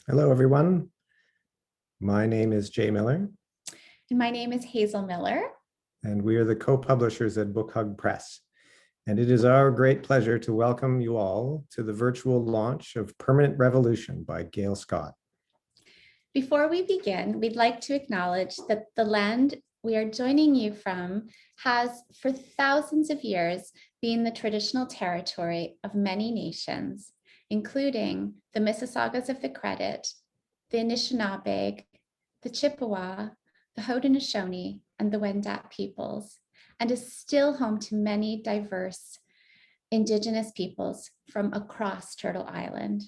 Hello, everyone. My name is Jay Miller. And my name is Hazel Miller. And we are the co-publishers at Book Hug Press. And it is our great pleasure to welcome you all to the virtual launch of Permanent Revolution by Gail Scott. Before we begin, we'd like to acknowledge that the land we are joining you from has, for thousands of years, been the traditional territory of many nations, including the Mississaugas of the Credit, the Anishinaabe, the Chippewa, the Haudenosaunee, and the Wendat peoples, and is still home to many diverse Indigenous peoples from across Turtle Island.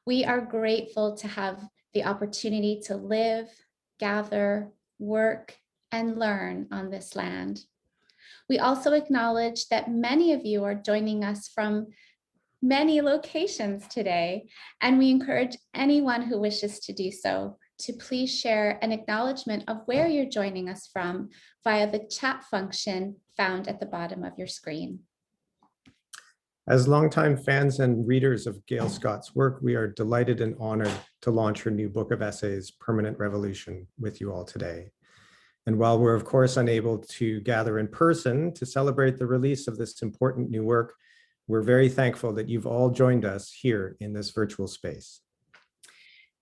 We are grateful to have the opportunity to live, gather, work, and learn on this land. We also acknowledge that many of you are joining us from many locations today, and we encourage anyone who wishes to do so to please share an acknowledgement of where you're joining us from via the chat function found at the bottom of your screen. As longtime fans and readers of Gail Scott's work, we are delighted and honored to launch her new book of essays, Permanent Revolution, with you all today. And while we're of course unable to gather in person to celebrate the release of this important new work, we're very thankful that you've all joined us here in this virtual space.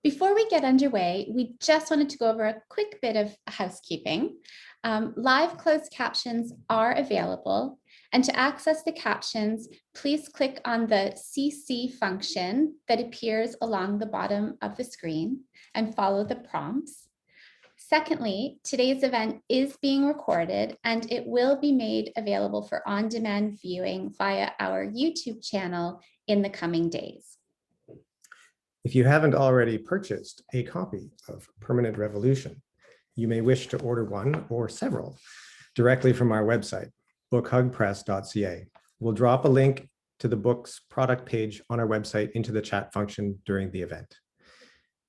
Before we get underway, we just wanted to go over a quick bit of housekeeping. Live closed captions are available, and to access the captions, please click on the CC function that appears along the bottom of the screen and follow the prompts. Secondly, today's event is being recorded and it will be made available for on-demand viewing via our YouTube channel in the coming days. If you haven't already purchased a copy of Permanent Revolution, you may wish to order one or several directly from our website, bookhugpress.ca. We'll drop a link to the book's product page on our website into the chat function during the event.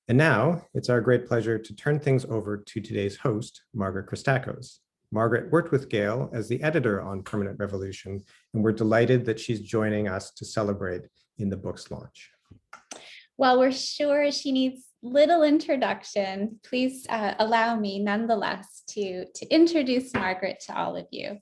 And now it's our great pleasure to turn things over to today's host, Margaret Christakos. Margaret worked with Gail as the editor on Permanent Revolution, and we're delighted that she's joining us to celebrate in the book's launch. While we're sure she needs little introduction, please allow me nonetheless to introduce Margaret to all of you.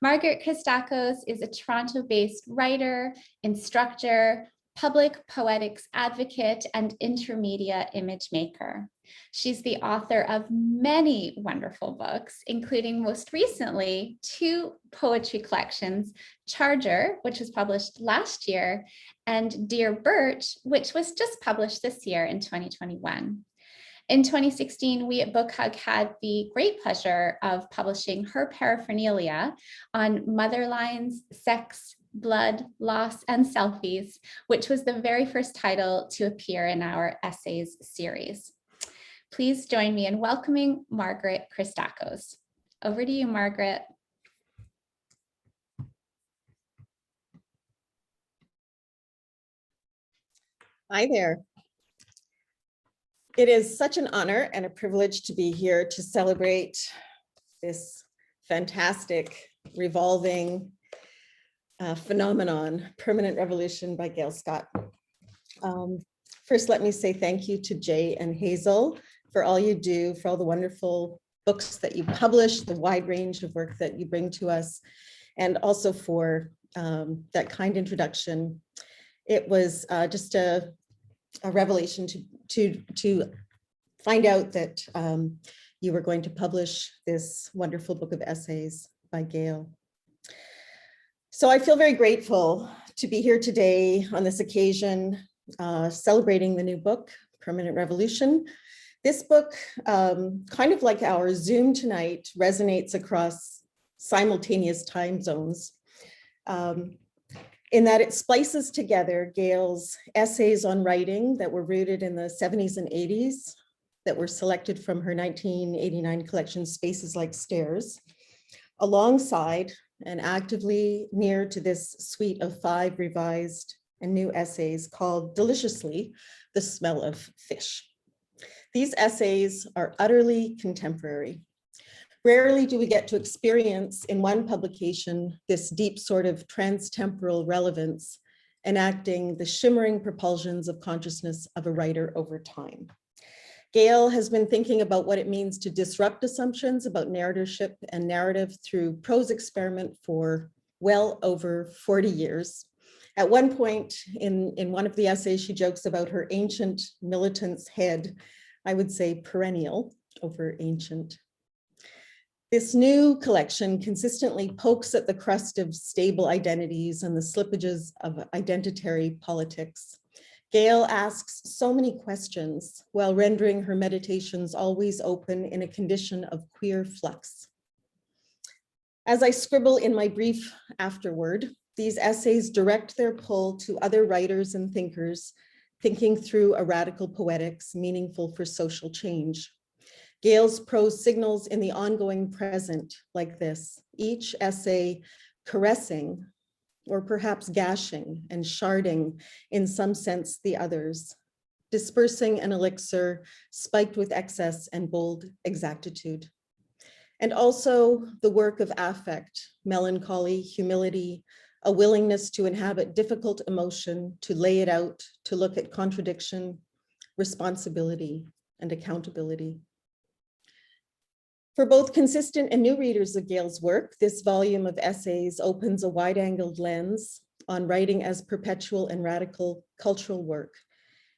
Margaret Christakos is a Toronto-based writer, instructor, public poetics advocate, and intermedia image maker. She's the author of many wonderful books, including most recently 2 poetry collections, Charger, which was published last year, and Dear Birch, which was just published this year in 2021. In 2016, we at Book Hug had the great pleasure of publishing her paraphernalia on Motherlines, Sex, Blood, Loss, and Selfies, which was the very first title to appear in our essays series. Please join me in welcoming Margaret Christakos. Over to you, Margaret. Hi there. It is such an honor and a privilege to be here to celebrate this fantastic, revolving phenomenon, Permanent Revolution by Gail Scott. First, let me say thank you to Jay and Hazel for all you do, for all the wonderful books that you publish, the wide range of work that you bring to us, and also for that kind introduction. It was just a revelation to find out that you were going to publish this wonderful book of essays by Gail. So I feel very grateful to be here today on this occasion, celebrating the new book, Permanent Revolution. This book, kind of like our Zoom tonight, resonates across simultaneous time zones. In that it splices together Gail's essays on writing that were rooted in the 70s and 80s, that were selected from her 1989 collection, Spaces Like Stairs, alongside and actively near to this suite of 5 revised and new essays called Deliciously, The Smell of Fish. These essays are utterly contemporary. Rarely do we get to experience in one publication this deep sort of trans-temporal relevance enacting the shimmering propulsions of consciousness of a writer over time. Gail has been thinking about what it means to disrupt assumptions about narratorship and narrative through prose experiment for well over 40 years. At one point in one of the essays, she jokes about her ancient militant's head. I would say perennial over ancient. This new collection consistently pokes at the crust of stable identities and the slippages of identitary politics. Gail asks so many questions while rendering her meditations always open in a condition of queer flux. As I scribble in my brief afterword, these essays direct their pull to other writers and thinkers thinking through a radical poetics meaningful for social change. Gail's prose signals in the ongoing present like this, each essay caressing or perhaps gashing and sharding in some sense the others, dispersing an elixir spiked with excess and bold exactitude. And also the work of affect, melancholy, humility, a willingness to inhabit difficult emotion, to lay it out, to look at contradiction, responsibility, and accountability. For both consistent and new readers of Gail's work, this volume of essays opens a wide-angled lens on writing as perpetual and radical cultural work,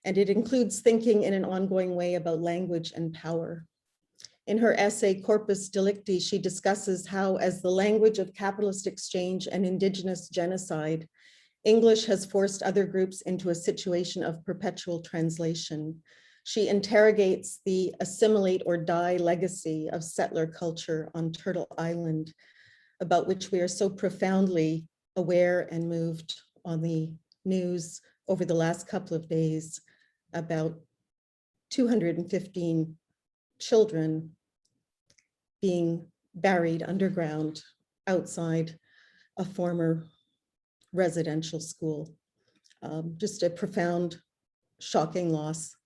and it includes thinking in an ongoing way about language and power. In her essay, Corpus Delicti, she discusses how, as the language of capitalist exchange and indigenous genocide, English has forced other groups into a situation of perpetual translation. She interrogates the assimilate or die legacy of settler culture on Turtle Island, about which we are so profoundly aware and moved on the news over the last couple of days about 215 children being buried underground outside a former residential school. Just a profound, shocking loss,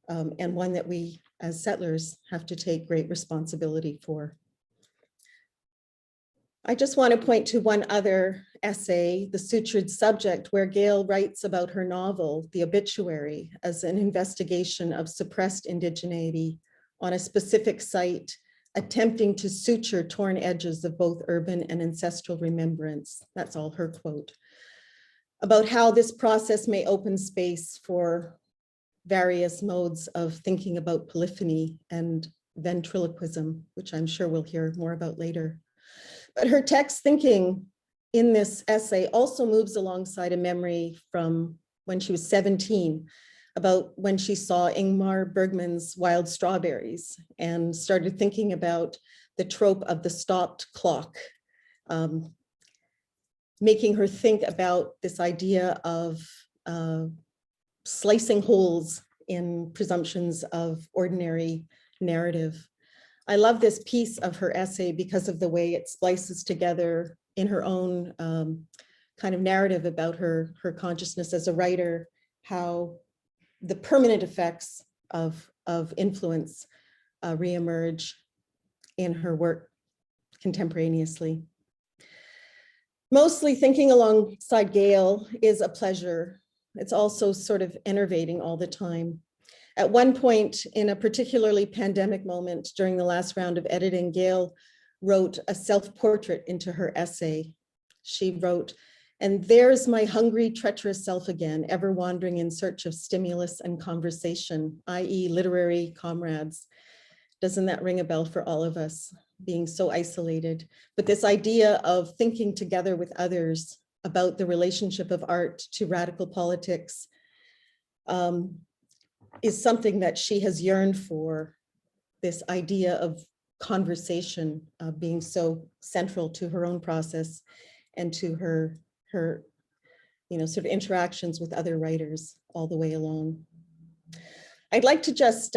and one that we as settlers have to take great responsibility for. I just want to point to one other essay, The Sutured Subject, where Gail writes about her novel, The Obituary, as an investigation of suppressed indigeneity on a specific site, attempting to suture torn edges of both urban and ancestral remembrance. That's all her quote. About how this process may open space for various modes of thinking about polyphony and ventriloquism, which I'm sure we'll hear more about later. But her text thinking in this essay also moves alongside a memory from when she was 17, about when she saw Ingmar Bergman's Wild Strawberries and started thinking about the trope of the stopped clock, making her think about this idea of slicing holes in presumptions of ordinary narrative. I love this piece of her essay because of the way it splices together in her own kind of narrative about her consciousness as a writer, how the permanent effects of influence reemerge in her work contemporaneously. Mostly thinking alongside Gail is a pleasure. It's also sort of enervating all the time. At one point in a particularly pandemic moment during the last round of editing, Gail wrote a self-portrait into her essay. She wrote, "And there's my hungry, treacherous self again, ever wandering in search of stimulus and conversation, i.e. literary comrades." Doesn't that ring a bell for all of us, being so isolated? But this idea of thinking together with others about the relationship of art to radical politics is something that she has yearned for, this idea of conversation being so central to her own process and to her sort of interactions with other writers all the way along. I'd like to just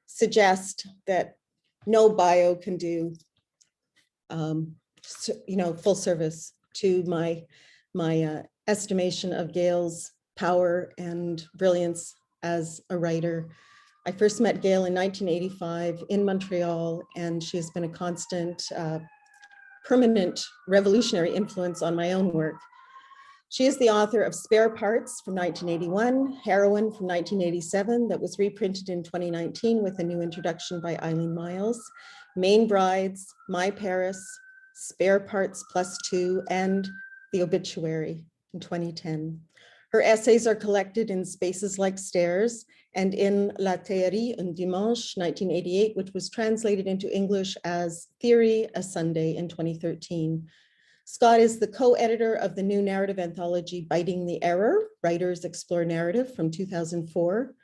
suggest that no bio can do full service to my estimation of Gail's power and brilliance as a writer. I first met Gail in 1985 in Montreal, and she has been a constant, permanent revolutionary influence on my own work. She is the author of Spare Parts from 1981, Heroine from 1987, that was reprinted in 2019 with a new introduction by Eileen Miles, Main Brides, My Paris, Spare Parts +2, and The Obituary in 2010. Her essays are collected in Spaces Like Stairs and in La Théorie un Dimanche, 1988, which was translated into English as Theory, a Sunday in 2013. Scott is the co-editor of the new narrative anthology, Biting the Error, Writers Explore Narrative from 2004.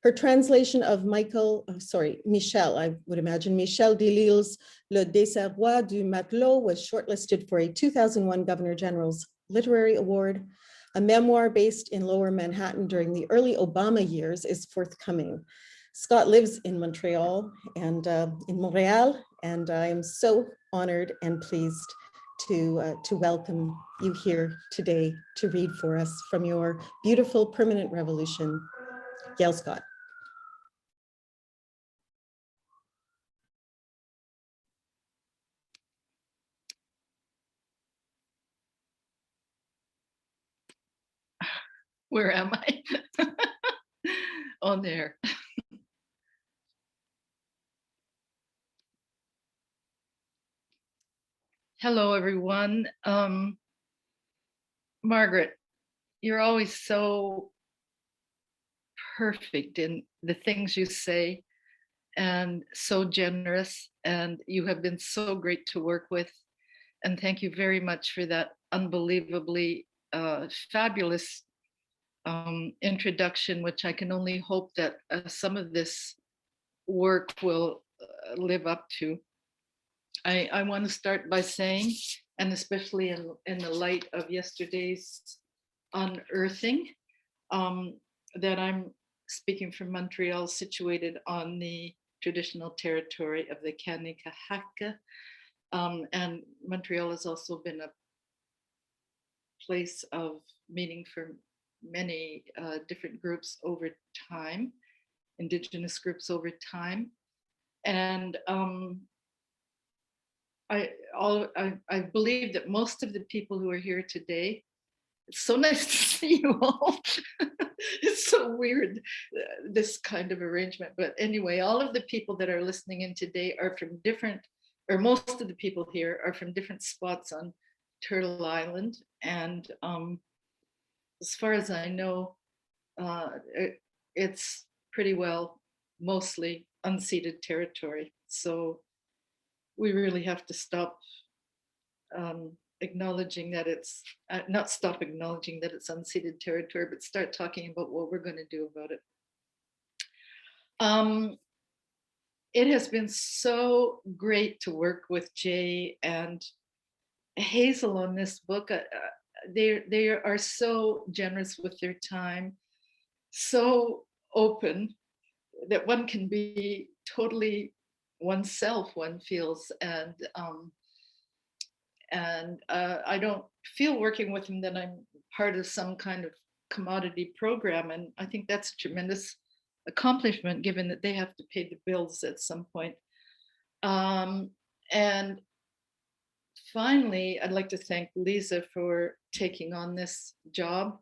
Her translation of Michel Delille's Le Désarroi du Matelot was shortlisted for a 2001 Governor General's Literary Award. A memoir based in Lower Manhattan during the early Obama years is forthcoming. Scott lives in Montreal, and I am so honored and pleased to welcome you here today to read for us from your beautiful Permanent Revolution, Gail Scott. Where am I? On there. Hello, everyone. Margaret, you're always so perfect in the things you say and so generous, and you have been so great to work with. And thank you very much for that unbelievably fabulous introduction, which I can only hope that some of this work will live up to. I want to start by saying, and especially in the light of yesterday's unearthing, that I'm speaking from Montreal, situated on the traditional territory of the Kanekahaka. And Montreal has also been a place of meeting for many different groups over time, Indigenous groups over time. And I believe that most of the people who are here today, it's so nice to see you all. It's so weird, this kind of arrangement. But anyway, all of the people that are listening in today are from different, or most of the people here are from different spots on Turtle Island. And as far as I know, it's pretty well mostly unceded territory. So we really have to stop acknowledging that it's, not stop acknowledging that it's unceded territory, but start talking about what we're going to do about it. It has been so great to work with Jay and Hazel on this book. They are so generous with their time, so open that one can be totally oneself, one feels, and I don't feel working with them that I'm part of some kind of commodity program, and I think that's a tremendous accomplishment given that they have to pay the bills at some point. And finally, I'd like to thank Lisa for taking on this job.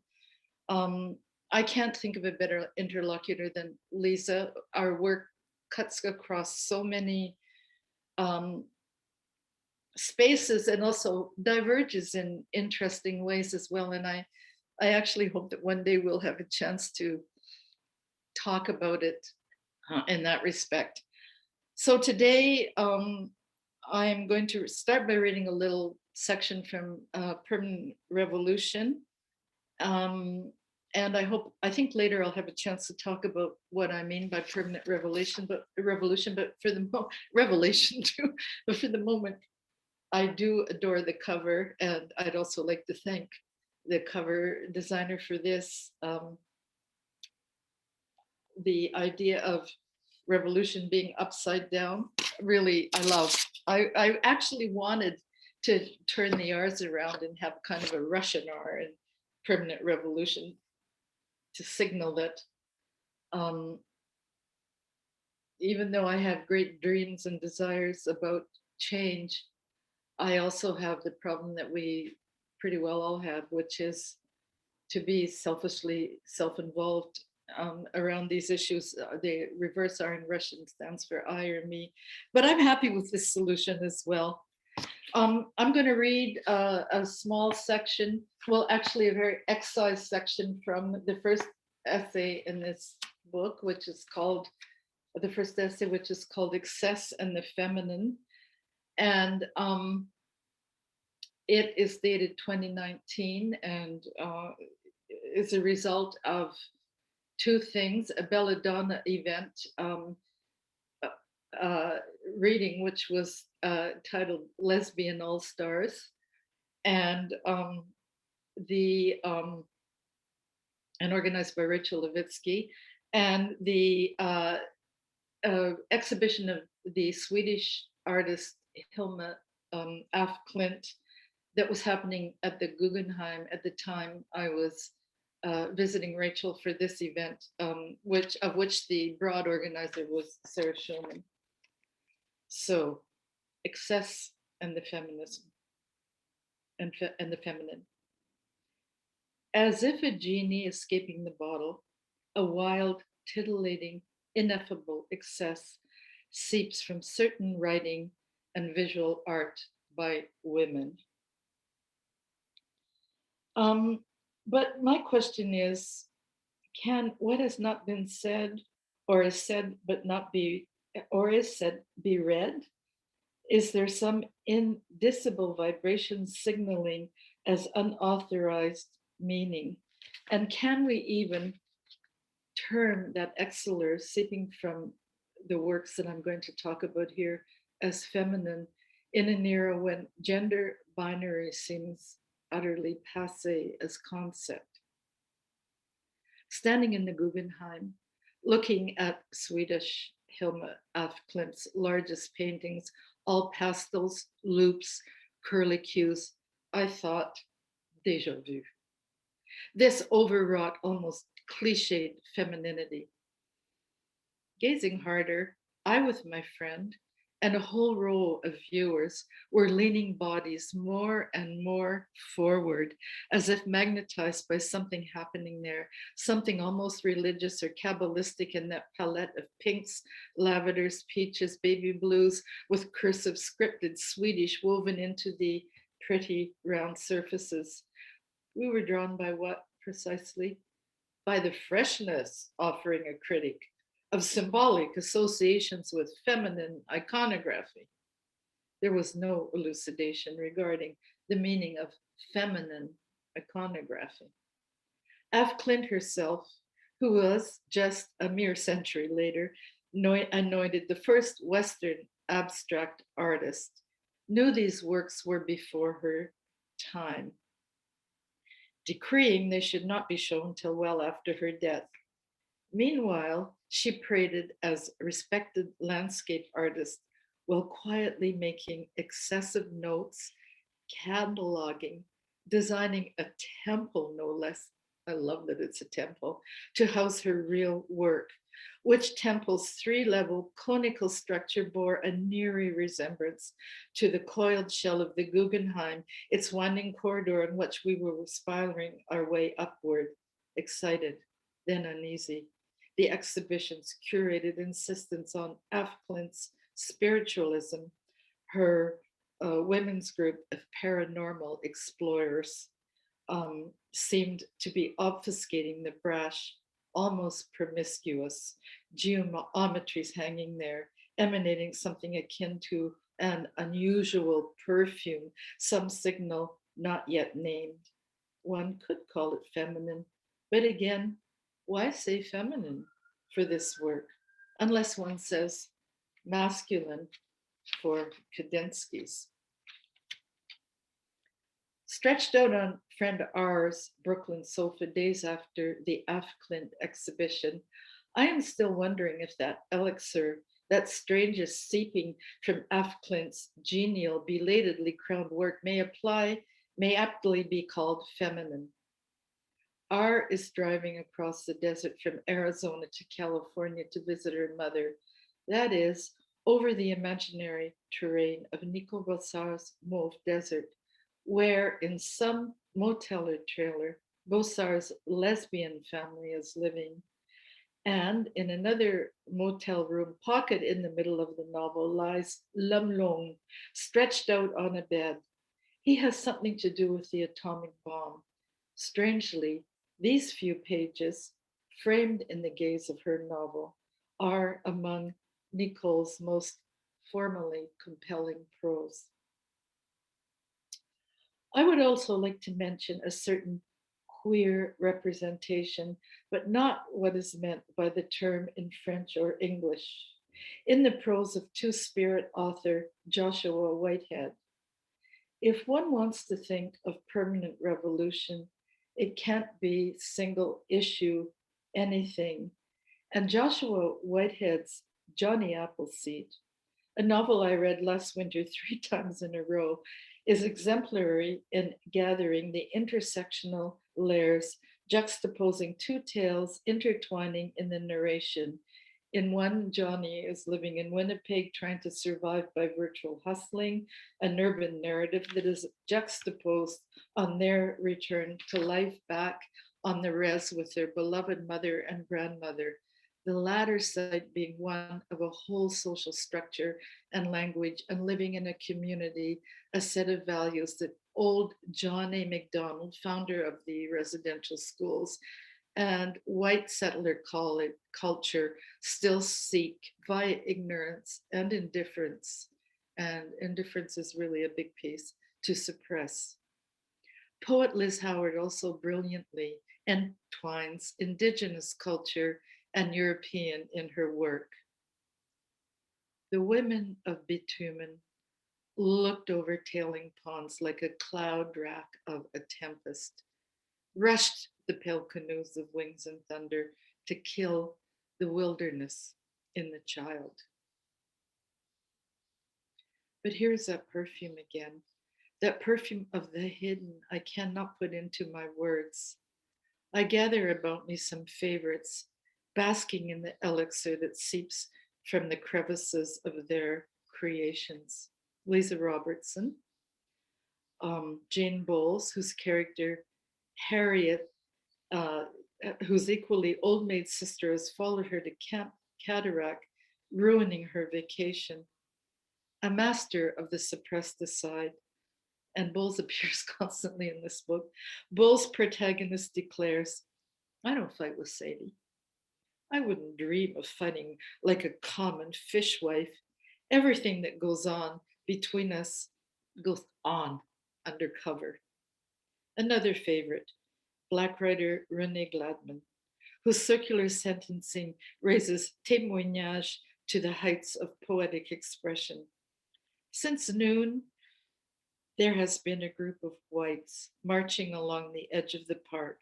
I can't think of a better interlocutor than Lisa. Our work cuts across so many spaces and also diverges in interesting ways as well. And I actually hope that one day we'll have a chance to talk about it in that respect. So today, I'm going to start by reading a little section from Permanent Revolution. And I think later I'll have a chance to talk about what I mean by permanent revolution, but for the revelation too. But for the moment, I do adore the cover, and I'd also like to thank the cover designer for this. The idea of revolution being upside down, really, I love. I actually wanted to turn the R's around and have kind of a Russian R in permanent revolution, to signal that even though I have great dreams and desires about change, I also have the problem that we pretty well all have, which is to be selfishly self-involved around these issues. The reverse R in Russian stands for I or me, but I'm happy with this solution as well. I'm going to read a small section, well, actually a very excised section from the first essay in this book, which is called, the first essay, which is called Excess and the Feminine. And it is dated 2019 and is a result of two things: a Belladonna event reading, which was titled Lesbian All Stars, and and organized by Rachel Levitsky, and the exhibition of the Swedish artist Hilma af Klint that was happening at the Guggenheim at the time I was visiting Rachel for this event, of which the broad organizer was Sarah Schulman. So, excess and the feminism and the feminine. As if a genie escaping the bottle, a wild, titillating, ineffable excess seeps from certain writing and visual art by women. But my question is, can what has not been said, or is said but not be, or is said be read? Is there some indicible vibration signaling as unauthorized meaning? And can we even term that exhaler seeping from the works that I'm going to talk about here as feminine in an era when gender binary seems utterly passé as concept? Standing in the Guggenheim, looking at Swedish Hilma af Klint's largest paintings, all pastels, loops, curlicues, I thought, déjà vu. This overwrought, almost cliched femininity. Gazing harder, I with my friend and a whole row of viewers were leaning bodies more and more forward, as if magnetized by something happening there, something almost religious or Kabbalistic in that palette of pinks, lavenders, peaches, baby blues, with cursive scripted Swedish woven into the pretty round surfaces. We were drawn by what precisely? By the freshness, offering a critic, of symbolic associations with feminine iconography. There was no elucidation regarding the meaning of feminine iconography. Af Klint herself, who was just a mere century later anointed the first Western abstract artist, knew these works were before her time, decreeing they should not be shown till well after her death. Meanwhile, she paraded as a respected landscape artist while quietly making excessive notes, cataloging, designing a temple, no less. I love that it's a temple, to house her real work, which temple's three-level conical structure bore a near resemblance to the coiled shell of the Guggenheim, its winding corridor in which we were spiraling our way upward, excited, then uneasy. The exhibition's curated insistence on af Klint's spiritualism, her women's group of paranormal explorers, seemed to be obfuscating the brash, almost promiscuous geometries hanging there, emanating something akin to an unusual perfume, some signal not yet named. One could call it feminine, but again, why say feminine for this work, unless one says masculine for Kandinsky's? Stretched out on friend R's Brooklyn sofa days after the Af Klint exhibition, I am still wondering if that elixir, that strangest seeping from Af Klint's genial, belatedly crowned work may aptly be called feminine. R is driving across the desert from Arizona to California to visit her mother. That is, over the imaginary terrain of Nico Rosar's Mauve Desert, where in some motel or trailer, Bosar's lesbian family is living. And in another motel room pocket in the middle of the novel lies Lumlong, stretched out on a bed. He has something to do with the atomic bomb. Strangely, these few pages, framed in the gaze of her novel, are among Nicole's most formally compelling prose. I would also like to mention a certain queer representation, but not what is meant by the term in French or English, in the prose of Two-Spirit author Joshua Whitehead. If one wants to think of permanent revolution, it can't be single issue anything. And Joshua Whitehead's Johnny Appleseed, a novel I read last winter 3 times in a row, is exemplary in gathering the intersectional layers, juxtaposing two tales intertwining in the narration. In one, Johnny is living in Winnipeg trying to survive by virtual hustling, an urban narrative that is juxtaposed on their return to life back on the res with their beloved mother and grandmother, the latter site being one of a whole social structure and language and living in a community, a set of values that old John A. Macdonald, founder of the residential schools, and white settler culture still seek via ignorance and indifference. And indifference is really a big piece to suppress. Poet Liz Howard also brilliantly entwines Indigenous culture and European in her work. The women of bitumen looked over tailing ponds like a cloud rack of a tempest, rushed the pale canoes of wings and thunder to kill the wilderness in the child. But here's that perfume again, that perfume of the hidden I cannot put into my words. I gather about me some favorites, basking in the elixir that seeps from the crevices of their creations. Lisa Robertson, Jane Bowles, whose character Harriet, whose equally old maid sister has followed her to Camp Cataract, ruining her vacation. A master of the suppressed aside, and Bowles appears constantly in this book. Bowles' protagonist declares, I don't fight with Sadie. I wouldn't dream of fighting like a common fishwife. Everything that goes on between us goes on undercover. Another favorite, Black writer René Gladman, whose circular sentencing raises témoignage to the heights of poetic expression. Since noon, there has been a group of whites marching along the edge of the park,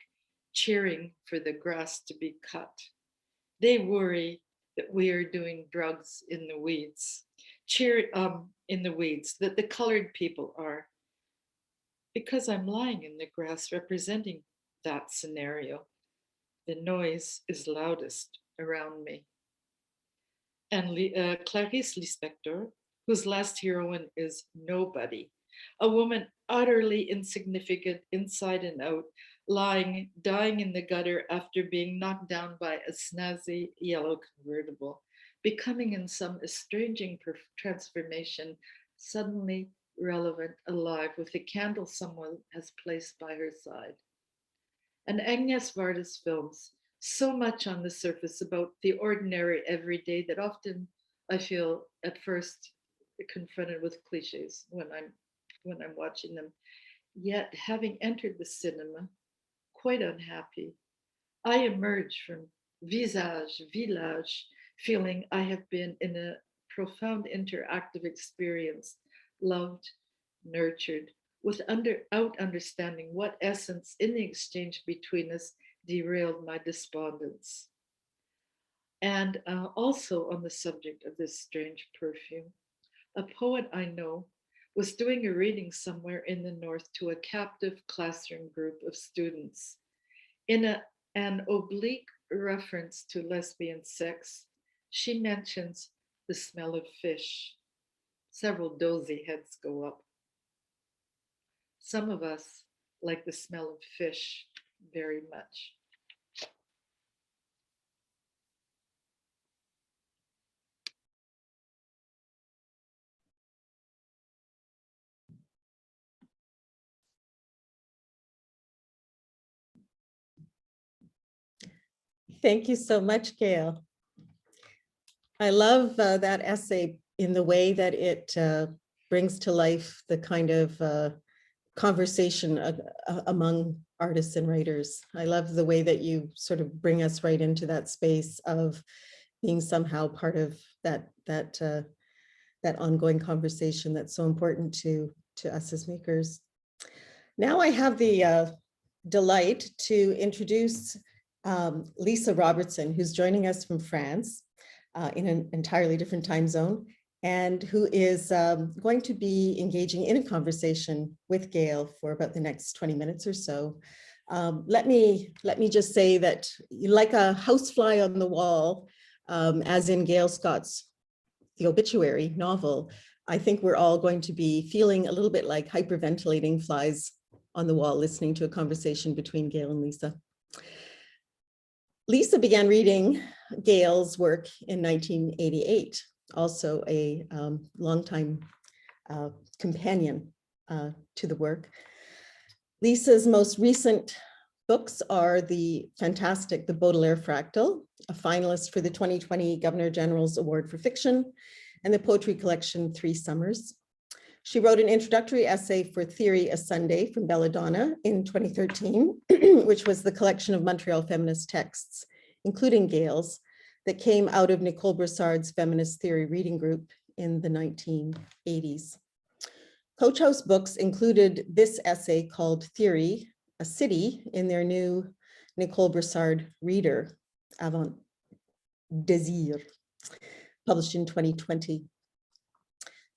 cheering for the grass to be cut. They worry that we are doing drugs in the weeds, in the weeds, that the colored people are. Because I'm lying in the grass representing that scenario, the noise is loudest around me. And Clarice Lispector, whose last heroine is nobody, a woman utterly insignificant inside and out, dying in the gutter after being knocked down by a snazzy yellow convertible, becoming in some estranging transformation, suddenly relevant, alive, with a candle someone has placed by her side. And Agnes Varda's films, so much on the surface about the ordinary everyday that often I feel at first confronted with cliches when I'm watching them. Yet, having entered the cinema, quite unhappy, I emerge from Village, feeling I have been in a profound interactive experience, loved, nurtured, without understanding what essence in the exchange between us derailed my despondence. And also on the subject of this strange perfume, a poet I know was doing a reading somewhere in the north to a captive classroom group of students. In an oblique reference to lesbian sex, she mentions the smell of fish. Several dozy heads go up. Some of us like the smell of fish very much. Thank you so much, Gail. I love that essay in the way that it brings to life the kind of conversation among artists and writers. I love the way that you sort of bring us right into that space of being somehow part of that ongoing conversation that's so important to us as makers. Now I have the delight to introduce Lisa Robertson, who's joining us from France in an entirely different time zone, and who is going to be engaging in a conversation with Gail for about the next 20 minutes or so. Let me just say that, like a housefly on the wall, as in Gail Scott's The Obituary novel, I think we're all going to be feeling a little bit like hyperventilating flies on the wall, listening to a conversation between Gail and Lisa. Lisa began reading Gail's work in 1988, also a longtime companion to the work. Lisa's most recent books are the fantastic The Baudelaire Fractal, a finalist for the 2020 Governor General's Award for Fiction, and the poetry collection Three Summers. She wrote an introductory essay for Theory a Sunday from Belladonna in 2013, which was the collection of Montreal feminist texts, including Gail's, that came out of Nicole Broussard's feminist theory reading group in the 1980s. Coach House Books included this essay called Theory, a City, in their new Nicole Broussard reader, Avant Désir, published in 2020.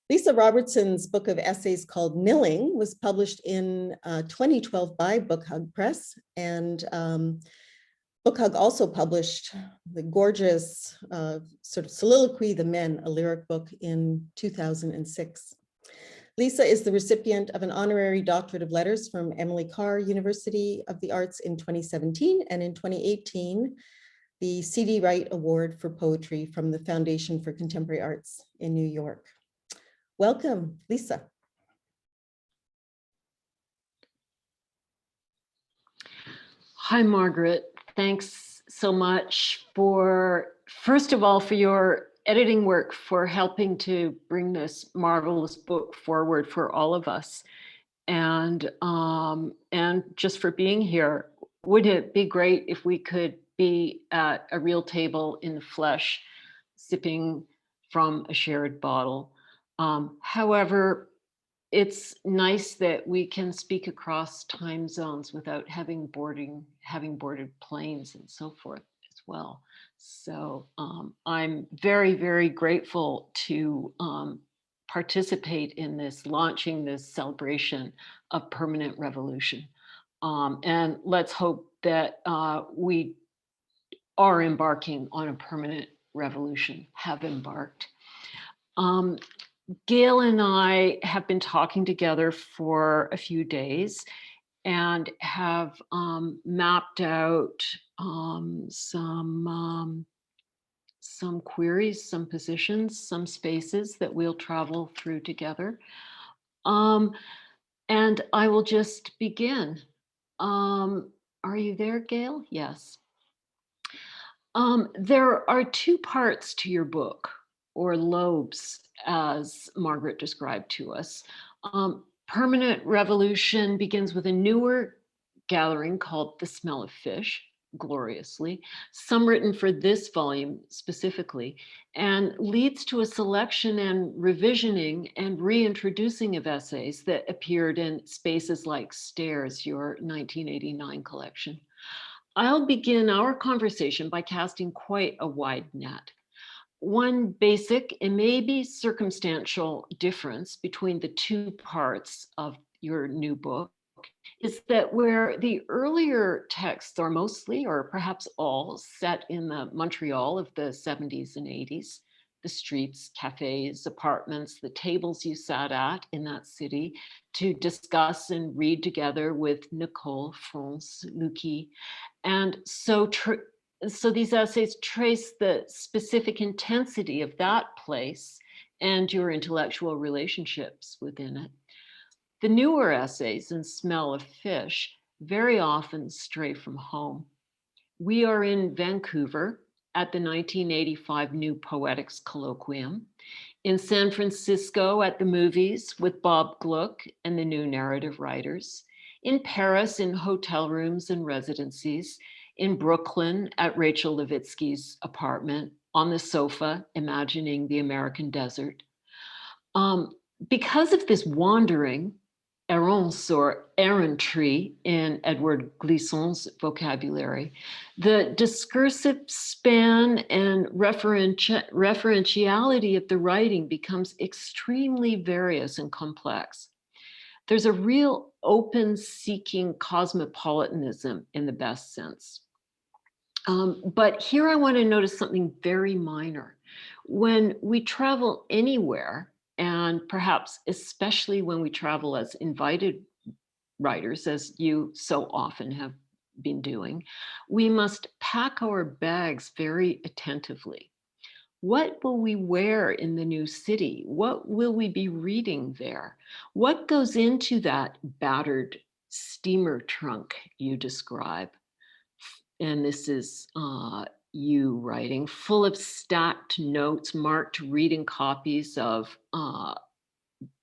Lisa Robertson's book of essays called Milling was published in 2012 by Book Hug Press, and Book Hug also published the gorgeous sort of soliloquy, The Men, a lyric book, in 2006. Lisa is the recipient of an honorary doctorate of letters from Emily Carr University of the Arts in 2017, and in 2018, the C.D. Wright Award for Poetry from the Foundation for Contemporary Arts in New York. Welcome, Lisa. Hi, Margaret. Thanks so much for, first of all, for your editing work, for helping to bring this marvelous book forward for all of us, and just for being here. Wouldn't it be great if we could be at a real table in the flesh, sipping from a shared bottle? However, it's nice that we can speak across time zones without having boarded planes and so forth as well. So I'm very, very grateful to participate in this, launching this celebration of permanent revolution. And let's hope that we are embarking on a permanent revolution, have embarked. Gail and I have been talking together for a few days and have mapped out some queries, some positions, some spaces that we'll travel through together. And I will just begin. Are you there, Gail? Yes. There are two parts to your book, or lobes, as Margaret described to us. Permanent Revolution begins with a newer gathering called The Smell of Fish, gloriously, some written for this volume specifically, and leads to a selection and revisioning and reintroducing of essays that appeared in spaces like Stairs, your 1989 collection. I'll begin our conversation by casting quite a wide net. One basic and maybe circumstantial difference between the two parts of your new book is that where the earlier texts are mostly, or perhaps all, set in the Montreal of the 70s and 80s, the streets, cafes, apartments, the tables you sat at in that city to discuss and read together with Nicole, France, Luki. And so these essays trace the specific intensity of that place and your intellectual relationships within it. The newer essays in Smell of Fish very often stray from home. We are in Vancouver at the 1985 New Poetics Colloquium, in San Francisco at the movies with Bob Gluck and the New Narrative Writers, in Paris in hotel rooms and residencies, in Brooklyn at Rachel Levitsky's apartment, on the sofa, imagining the American desert. Because of this wandering, errance or errantry in Edward Glisson's vocabulary, the discursive span and referentiality of the writing becomes extremely various and complex. There's a real open seeking cosmopolitanism in the best sense. But here I want to notice something very minor. When we travel anywhere, and perhaps especially when we travel as invited writers, as you so often have been doing, we must pack our bags very attentively. What will we wear in the new city? What will we be reading there? What goes into that battered steamer trunk you describe? And this is you writing, full of stacked notes, marked reading copies of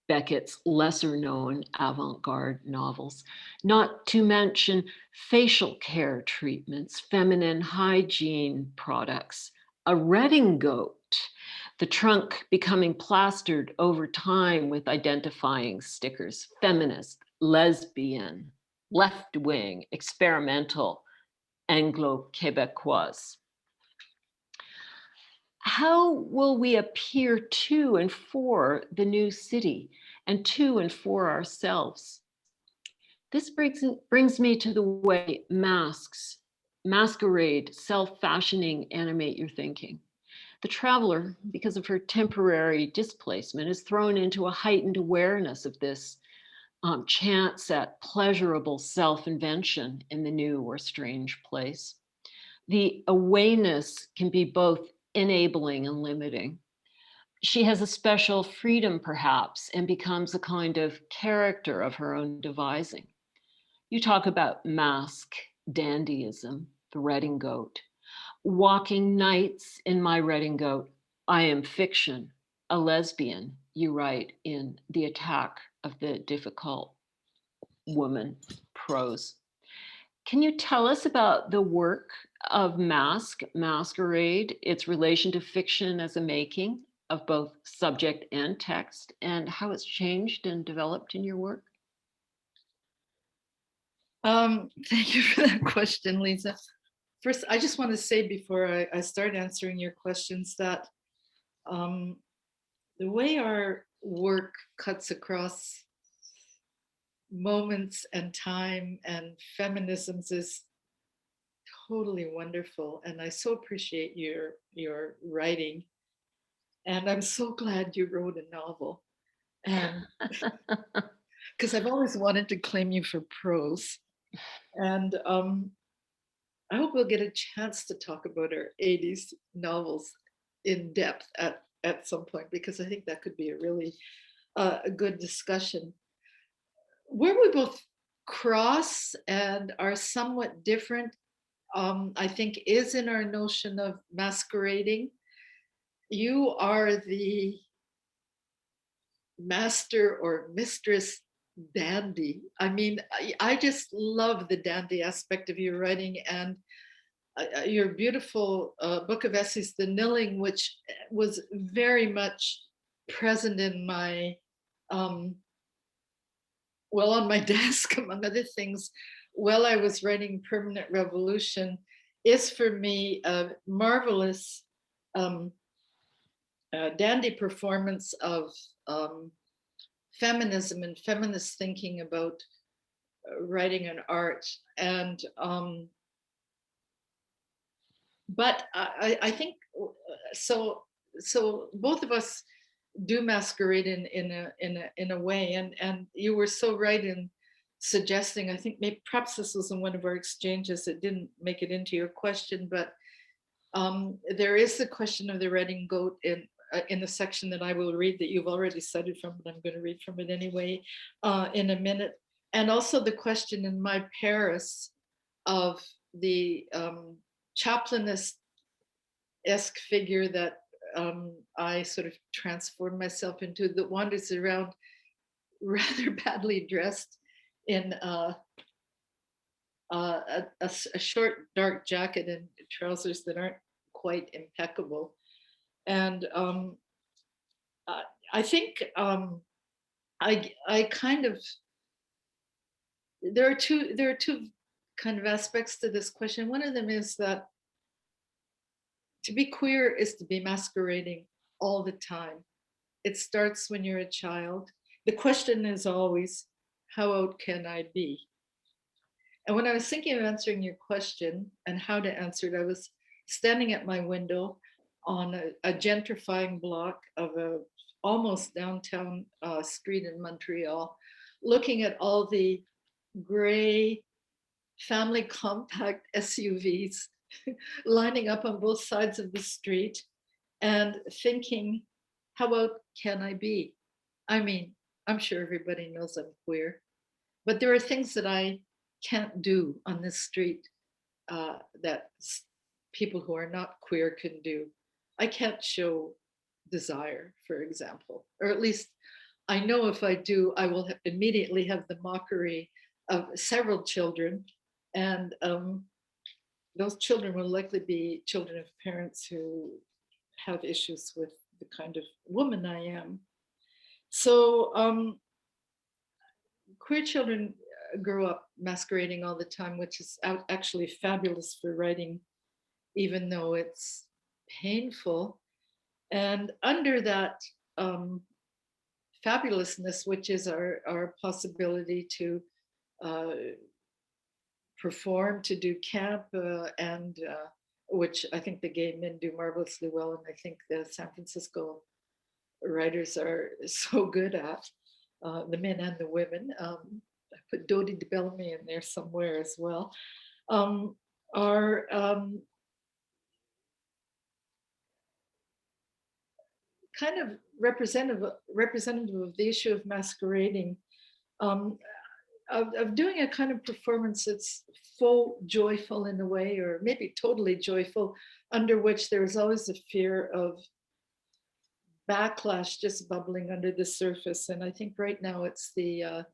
Beckett's lesser known avant-garde novels, not to mention facial care treatments, feminine hygiene products, a redingote, the trunk becoming plastered over time with identifying stickers, feminist, lesbian, left-wing, experimental, Anglo-Quebecoise. How will we appear to and for the new city and to and for ourselves? This brings me to the way masks, masquerade, self-fashioning animate your thinking. The traveler, because of her temporary displacement, is thrown into a heightened awareness of this chance at pleasurable self-invention in the new or strange place. The awareness can be both enabling and limiting. She has a special freedom, perhaps, and becomes a kind of character of her own devising. You talk about mask, dandyism, the redingote. Walking nights in my redingote, I am fiction, a lesbian, you write in The Attack of the Difficult Woman prose. Can you tell us about the work of Masquerade, its relation to fiction as a making of both subject and text, and how it's changed and developed in your work? Thank you for that question, Lisa. First, I just want to say before I start answering your questions that the way our work cuts across moments and time and feminisms is totally wonderful, and I so appreciate your writing, and I'm so glad you wrote a novel, and because I've always wanted to claim you for prose, and I hope we'll get a chance to talk about our 80s novels in depth at some point, because I think that could be a really a good discussion. Where we both cross and are somewhat different, I think, is in our notion of masquerading. You are the master or mistress dandy. I mean, I just love the dandy aspect of your writing, and your beautiful book of essays, The Nilling, which was very much present in my on my desk, among other things, while I was writing Permanent Revolution, is for me a marvelous dandy performance of feminism and feminist thinking about writing and art. And but I think so. so both of us do masquerade in a way, and you were so right in suggesting, I think maybe perhaps this was in one of our exchanges, it didn't make it into your question, but there is the question of the Reading goat in the section that I will read that you've already cited from, but I'm going to read from it anyway in a minute. And also the question in my Paris of the chaplainess-esque figure that I sort of transformed myself into, that wanders around rather badly dressed in a short dark jacket and trousers that aren't quite impeccable. And I think I kind of, there are two kind of aspects to this question. One of them is that to be queer is to be masquerading all the time. It starts when you're a child. The question is always, how out can I be? And when I was thinking of answering your question and how to answer it, I was standing at my window on a gentrifying block of a almost downtown street in Montreal, looking at all the gray family compact SUVs lining up on both sides of the street and thinking, how out can I be? I mean, I'm sure everybody knows I'm queer, but there are things that I can't do on this street that people who are not queer can do. I can't show desire, for example, or at least I know if I do, I will immediately have the mockery of several children, and those children will likely be children of parents who have issues with the kind of woman I am. So queer children grow up masquerading all the time, which is actually fabulous for writing, even though it's painful. And under that fabulousness, which is our possibility to perform, to do camp, and which I think the gay men do marvelously well, and I think the San Francisco writers are so good at, the men and the women. I put Dodi DeBellamy in there somewhere as well, are kind of representative of the issue of masquerading, of doing a kind of performance that's full joyful in a way, or maybe totally joyful, under which there is always a fear of backlash just bubbling under the surface. And I think right now it's the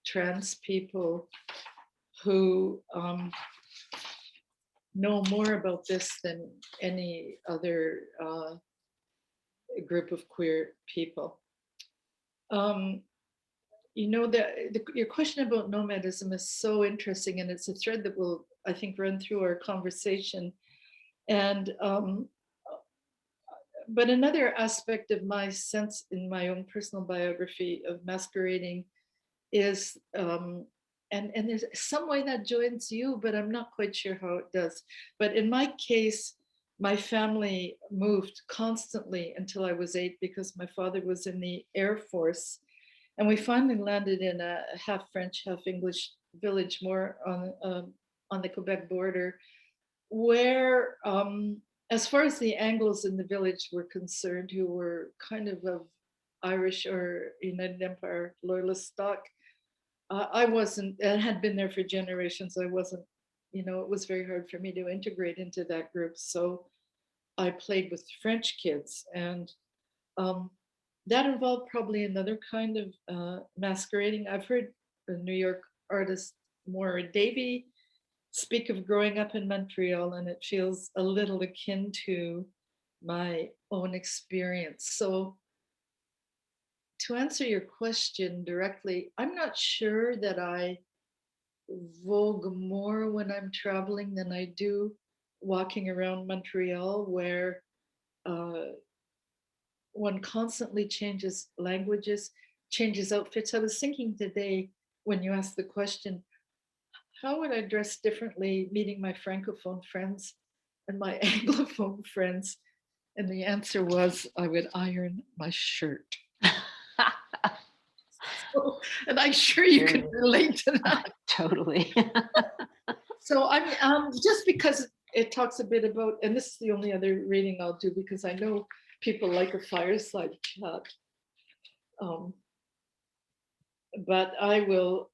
trans people who know more about this than any other group of queer people. You know, your question about nomadism is so interesting, and it's a thread that will, I think, run through our conversation. And but another aspect of my sense in my own personal biography of masquerading is, and there's some way that joins you, but I'm not quite sure how it does. But in my case, my family moved constantly until I was 8 because my father was in the Air Force. And we finally landed in a half French, half English village, more on the Quebec border, where, as far as the Anglos in the village were concerned, who were kind of Irish or United Empire loyalist stock, I wasn't, and had been there for generations. I wasn't, you know, it was very hard for me to integrate into that group. So I played with French kids, and that involved probably another kind of masquerading. I've heard the New York artist Maura Davey speak of growing up in Montreal, and it feels a little akin to my own experience. So to answer your question directly, I'm not sure that I vogue more when I'm traveling than I do walking around Montreal, where one constantly changes languages, changes outfits. I was thinking today, when you asked the question, how would I dress differently meeting my Francophone friends and my Anglophone friends? And the answer was, I would iron my shirt. So, and I'm sure you can relate to that. Totally. So I mean, just because it talks a bit about, and this is the only other reading I'll do because I know people like a fireside chat. But I will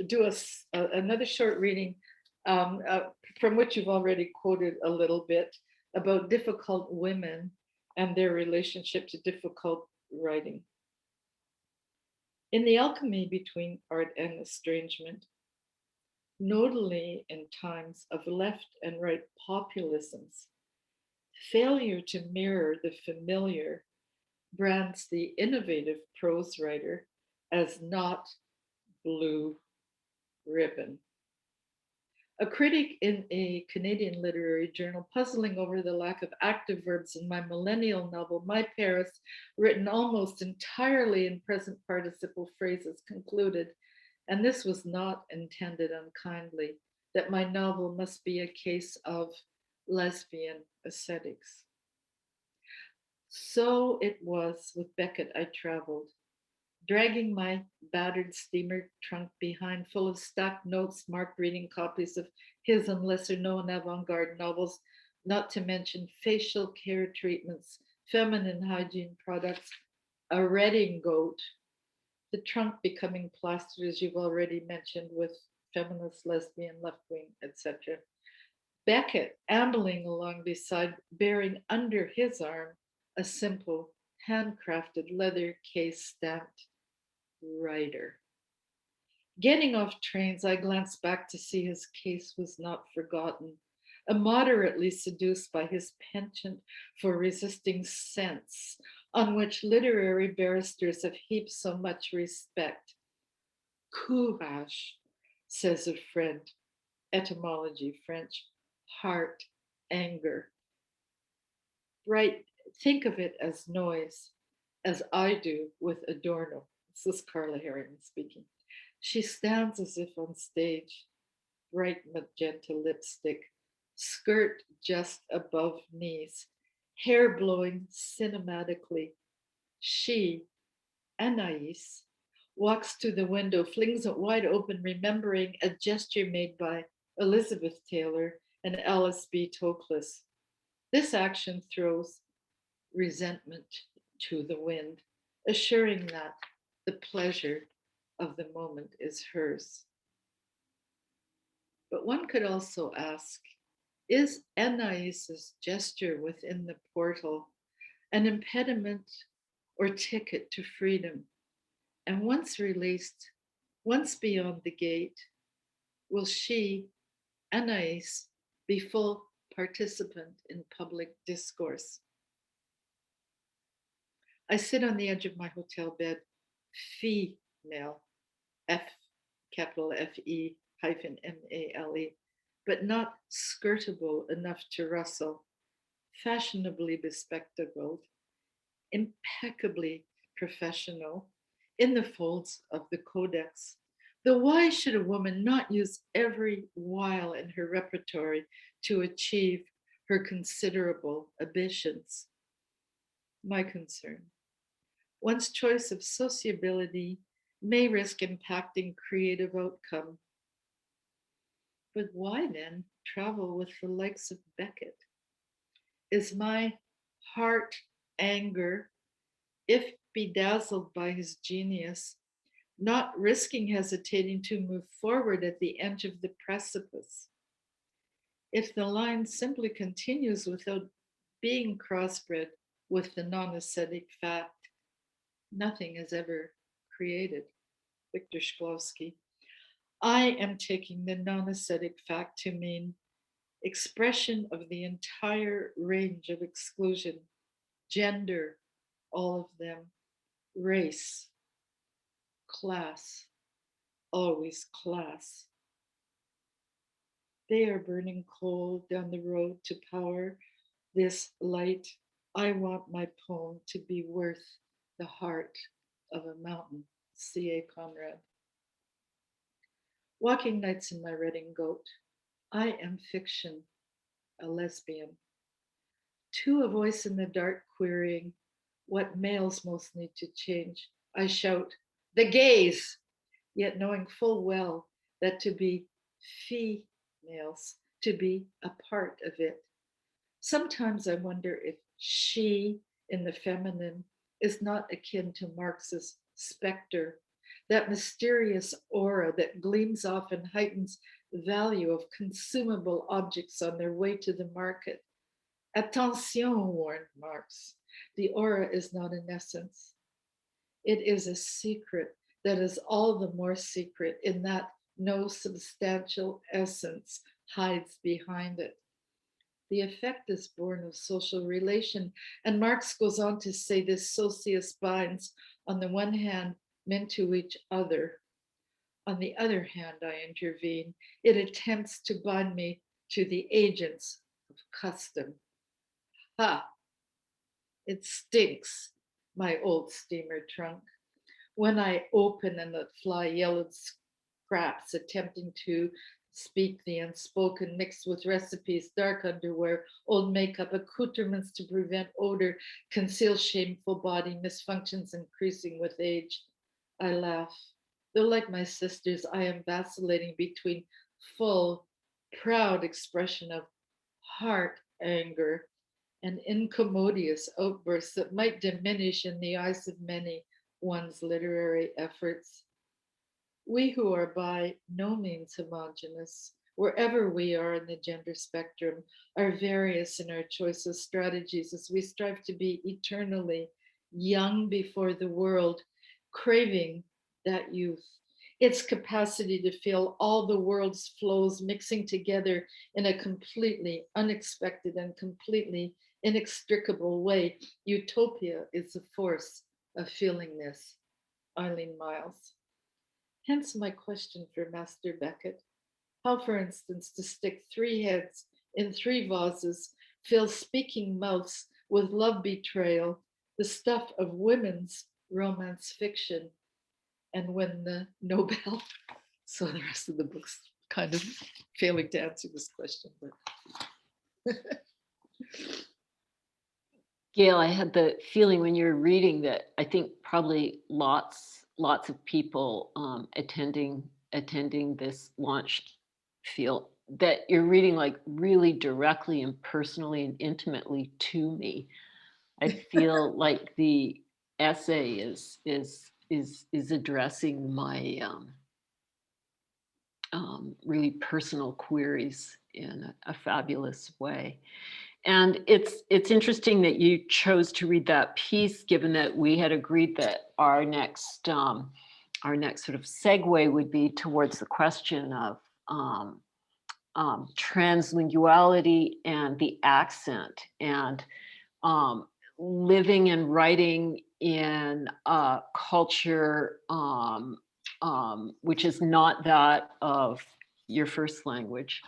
do another short reading from which you've already quoted a little bit about difficult women and their relationship to difficult writing. In the alchemy between art and estrangement, notably in times of left and right populisms, failure to mirror the familiar brands the innovative prose writer as not blue ribbon. A critic in a Canadian literary journal puzzling over the lack of active verbs in my millennial novel, My Paris, written almost entirely in present participle phrases, concluded, and this was not intended unkindly, that my novel must be a case of lesbian aesthetics. So it was with Beckett I traveled, dragging my battered steamer trunk behind, full of stacked notes marked reading copies of his and lesser known avant-garde novels, not to mention facial care treatments, feminine hygiene products, a redingote, the trunk becoming plastered, as you've already mentioned, with feminist, lesbian, left-wing, etc. Beckett ambling along beside, bearing under his arm a simple, handcrafted leather case stamped writer. Getting off trains, I glanced back to see his case was not forgotten, immoderately seduced by his penchant for resisting sense, on which literary barristers have heaped so much respect. Courage, says a friend, etymology, French, heart, anger. Right, think of it as noise, as I do with Adorno. This is Carla Herring speaking. She stands as if on stage, bright magenta lipstick, skirt just above knees, hair blowing cinematically. She, Anais, walks to the window, flings it wide open, remembering a gesture made by Elizabeth Taylor and Alice B. Toklas. This action throws resentment to the wind, assuring that the pleasure of the moment is hers. But one could also ask, is Anaïs's gesture within the portal an impediment or ticket to freedom? And once released, once beyond the gate, will she, Anaïs, be full participant in public discourse? I sit on the edge of my hotel bed, female, F, capital F-E hyphen M-A-L-E, but not skirtable enough to rustle, fashionably bespectacled, impeccably professional, in the folds of the codex. Though why should a woman not use every wile in her repertory to achieve her considerable ambitions? My concern. One's choice of sociability may risk impacting creative outcome. But why then travel with the likes of Beckett? Is my heart anger, if bedazzled by his genius, not risking hesitating to move forward at the edge of the precipice? If the line simply continues without being crossbred with the non-aesthetic fact, nothing is ever created. Victor Shklovsky. I am taking the non-aesthetic fact to mean expression of the entire range of exclusion, gender, all of them, race, class, always class. They are burning coal down the road to power this light. I want my poem to be worth the heart of a mountain. C.A. Conrad. Walking nights in my redingote. I am fiction, a lesbian. To a voice in the dark querying what males most need to change, I shout, the gaze, yet knowing full well that to be females, to be a part of it. Sometimes I wonder if she in the feminine is not akin to Marx's specter, that mysterious aura that gleams off and heightens the value of consumable objects on their way to the market. Attention, warned Marx, the aura is not an essence. It is a secret that is all the more secret in that no substantial essence hides behind it. The effect is born of social relation. And Marx goes on to say this socius binds, on the one hand, men to each other. On the other hand, I intervene, it attempts to bind me to the agents of custom. Ha! It stinks, my old steamer trunk. When I open and let fly yellowed scraps, attempting to speak the unspoken, mixed with recipes, dark underwear, old makeup, accoutrements to prevent odor, conceal shameful body misfunctions increasing with age. I laugh. Though like my sisters, I am vacillating between full, proud expression of heart anger and incommodious outbursts that might diminish in the eyes of many one's literary efforts. We who are by no means homogenous, wherever we are in the gender spectrum, are various in our choice of strategies as we strive to be eternally young before the world, craving that youth, its capacity to feel all the world's flows mixing together in a completely unexpected and completely inextricable way. Utopia is the force of feeling this. Eileen Miles. Hence my question for Master Beckett. How, for instance, to stick 3 heads in 3 vases, fill speaking mouths with love betrayal, the stuff of women's romance fiction, and win the Nobel. So the rest of the book's kind of failing to answer this question. But Gail, I had the feeling when you were reading that I think probably lots of people attending this launch feel that you're reading like really directly and personally and intimately to me. I feel like the essay is addressing my really personal queries in a fabulous way. And it's interesting that you chose to read that piece, given that we had agreed that our next sort of segue would be towards the question of translinguality and the accent, and living and writing in a culture which is not that of your first language.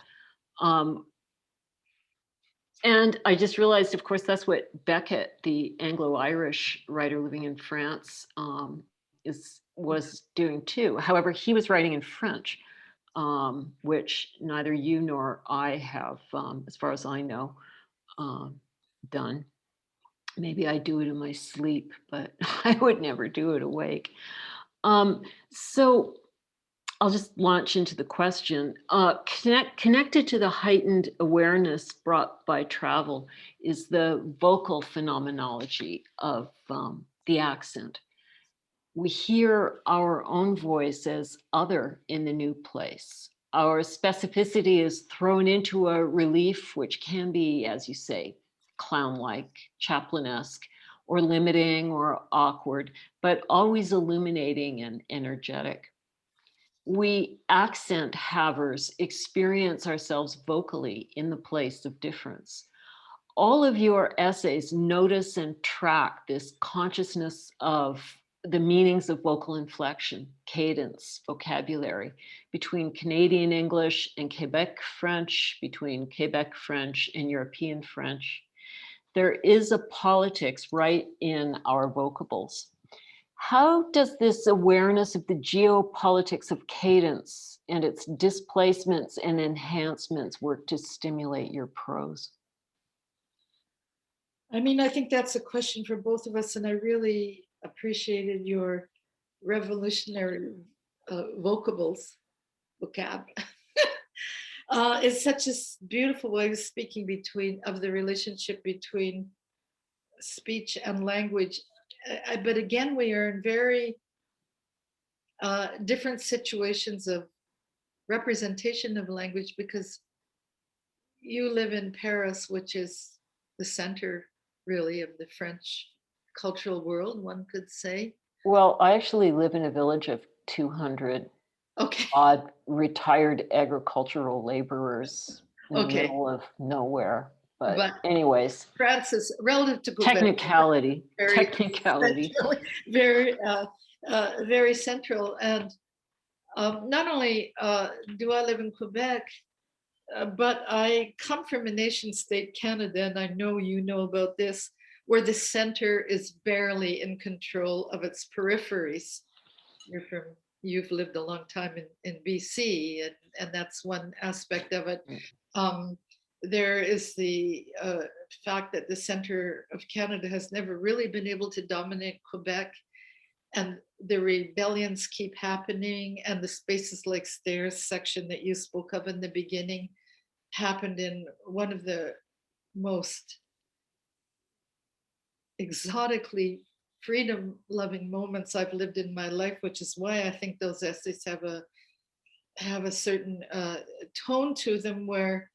And I just realized, of course, that's what Beckett, the Anglo-Irish writer living in France, was doing too. However, he was writing in French, which neither you nor I have, as far as I know, done. Maybe I do it in my sleep, but I would never do it awake. So I'll just launch into the question. Connected to the heightened awareness brought by travel is the vocal phenomenology of the accent. We hear our own voice as other in the new place. Our specificity is thrown into a relief, which can be, as you say, clown-like, Chaplin-esque, or limiting or awkward, but always illuminating and energetic. We accent havers experience ourselves vocally in the place of difference. All of your essays notice and track this consciousness of the meanings of vocal inflection, cadence, vocabulary, between Canadian English and Quebec French, between Quebec French and European French. There is a politics right in our vocables. How does this awareness of the geopolitics of cadence and its displacements and enhancements work to stimulate your prose? I mean, I think that's a question for both of us, and I really appreciated your revolutionary vocables vocab. It's such a beautiful way of speaking of the relationship between speech and language. But again, we are in very different situations of representation of language, because you live in Paris, which is the center really of the French cultural world, one could say. Well, I actually live in a village of 200 Okay. odd retired agricultural laborers in the Okay. middle of nowhere. But But anyways, France is relative to Quebec, technicality, very technicality. very, very central. And not only do I live in Quebec, but I come from a nation state, Canada, and I know you know about this, where the center is barely in control of its peripheries. You've lived a long time in BC, and that's one aspect of it. There is the fact that the center of Canada has never really been able to dominate Quebec, and the rebellions keep happening, and the Spaces Like Stairs section that you spoke of in the beginning happened in one of the most exotically freedom-loving moments I've lived in my life, which is why I think those essays have a certain tone to them, where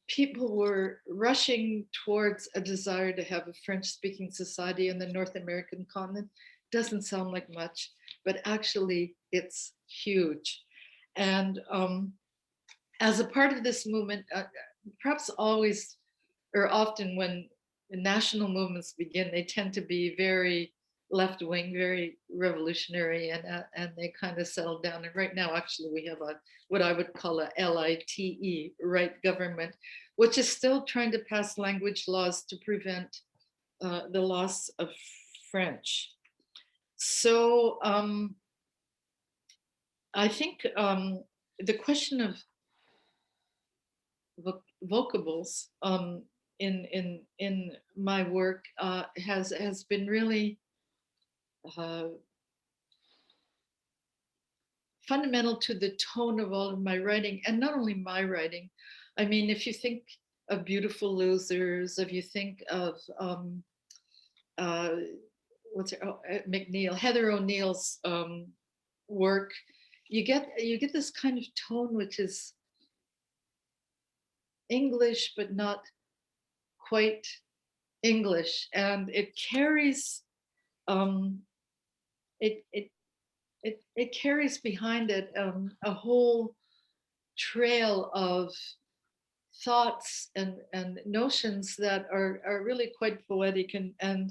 people were rushing towards a desire to have a French-speaking society in the North American continent. Doesn't sound like much, but actually it's huge. And as a part of this movement, perhaps always or often when national movements begin, they tend to be very left-wing, very revolutionary, and they kind of settle down. And right now, actually, we have what I would call a LITE, right government, which is still trying to pass language laws to prevent the loss of French. So I think the question of vocables in my work has been really fundamental to the tone of all of my writing, and not only my writing. I mean, if you think of Beautiful Losers, if you think of McNeil, Heather O'Neill's work, you get this kind of tone which is English but not quite English, and it carries it carries behind it a whole trail of thoughts and notions that are really quite poetic and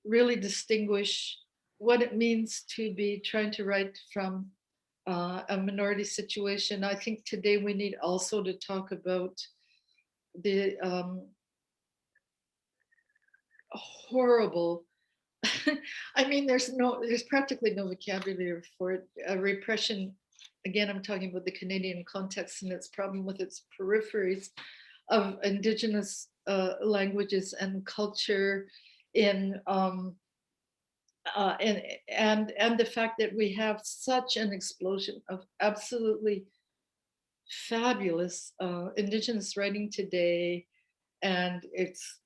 really distinguish what it means to be trying to write from a minority situation. I think today we need also to talk about the horrible I mean, there's practically no vocabulary for it. Repression, again, I'm talking about the Canadian context and its problem with its peripheries of Indigenous languages and culture and the fact that we have such an explosion of absolutely fabulous Indigenous writing today, and it's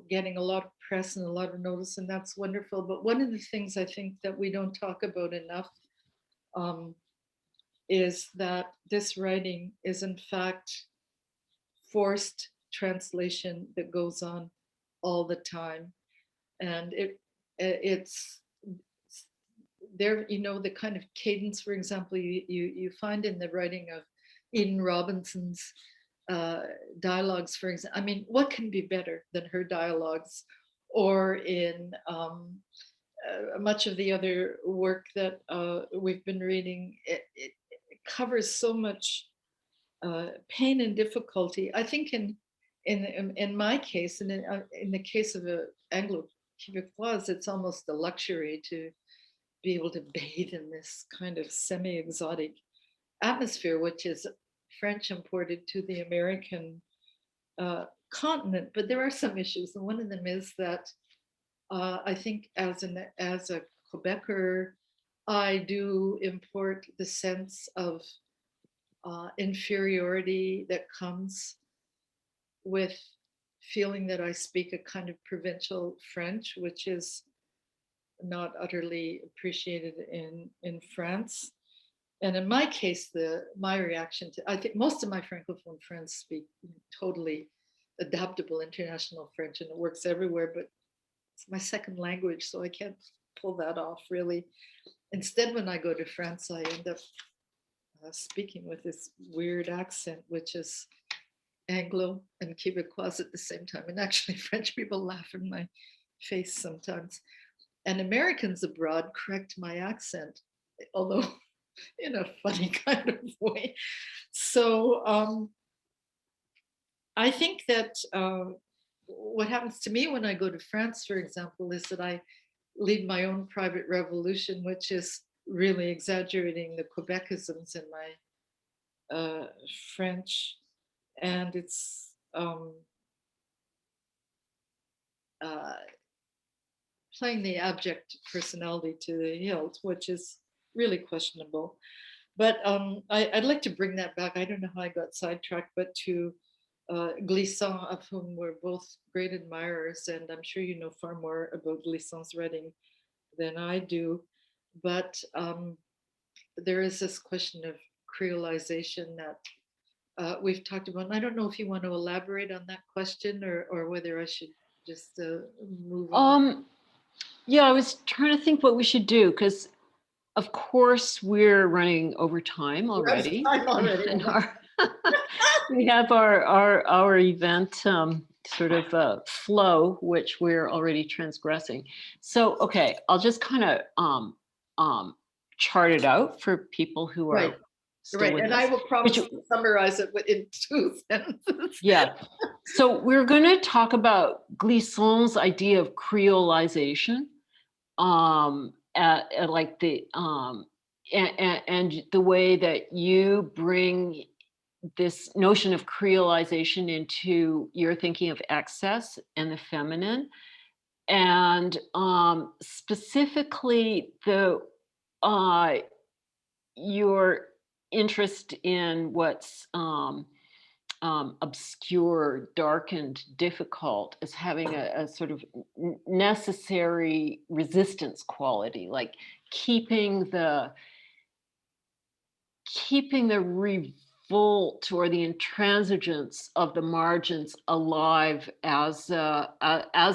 getting a lot of press and a lot of notice, and that's wonderful. But one of the things I think that we don't talk about enough is that this writing is in fact forced translation that goes on all the time, and it's there. The kind of cadence, for example, you find in the writing of Eden Robinson's dialogues, for example. I mean, what can be better than her dialogues, or in much of the other work that we've been reading? It covers so much pain and difficulty. I think in my case, and in the case of an Anglo-Quebecois, it's almost a luxury to be able to bathe in this kind of semi-exotic atmosphere, which is French imported to the American continent, but there are some issues. And one of them is that I think as a Quebecer, I do import the sense of inferiority that comes with feeling that I speak a kind of provincial French, which is not utterly appreciated in France. And in my case, my reaction to, I think most of my Francophone friends speak totally adaptable international French, and it works everywhere, but it's my second language, so I can't pull that off really. Instead, when I go to France, I end up speaking with this weird accent, which is Anglo and Quebecois at the same time. And actually, French people laugh in my face sometimes. And Americans abroad correct my accent, although in a funny kind of way. So I think that what happens to me when I go to France, for example, is that I lead my own private revolution, which is really exaggerating the Quebecisms in my French. And it's playing the abject personality to the hilt, which is really questionable. But I'd like to bring that back. I don't know how I got sidetracked, but to Glissant, of whom we're both great admirers, and I'm sure you know far more about Glissant's writing than I do. But there is this question of creolization that we've talked about. And I don't know if you want to elaborate on that question or whether I should just move on. Yeah, I was trying to think what we should do, because of course we're running over time already. I'm already. And we have our event sort of flow, which we're already transgressing. So, okay, I'll just kind of chart it out for people who are Right. still Right, with and us. I will probably summarize it in 2 sentences. Yeah. So we're going to talk about Glissant's idea of creolization, like the and the way that you bring this notion of creolization into your thinking of excess and the feminine, and specifically the your interest in what's obscure, darkened, difficult as having a sort of necessary resistance quality, like keeping the revolt or the intransigence of the margins alive as a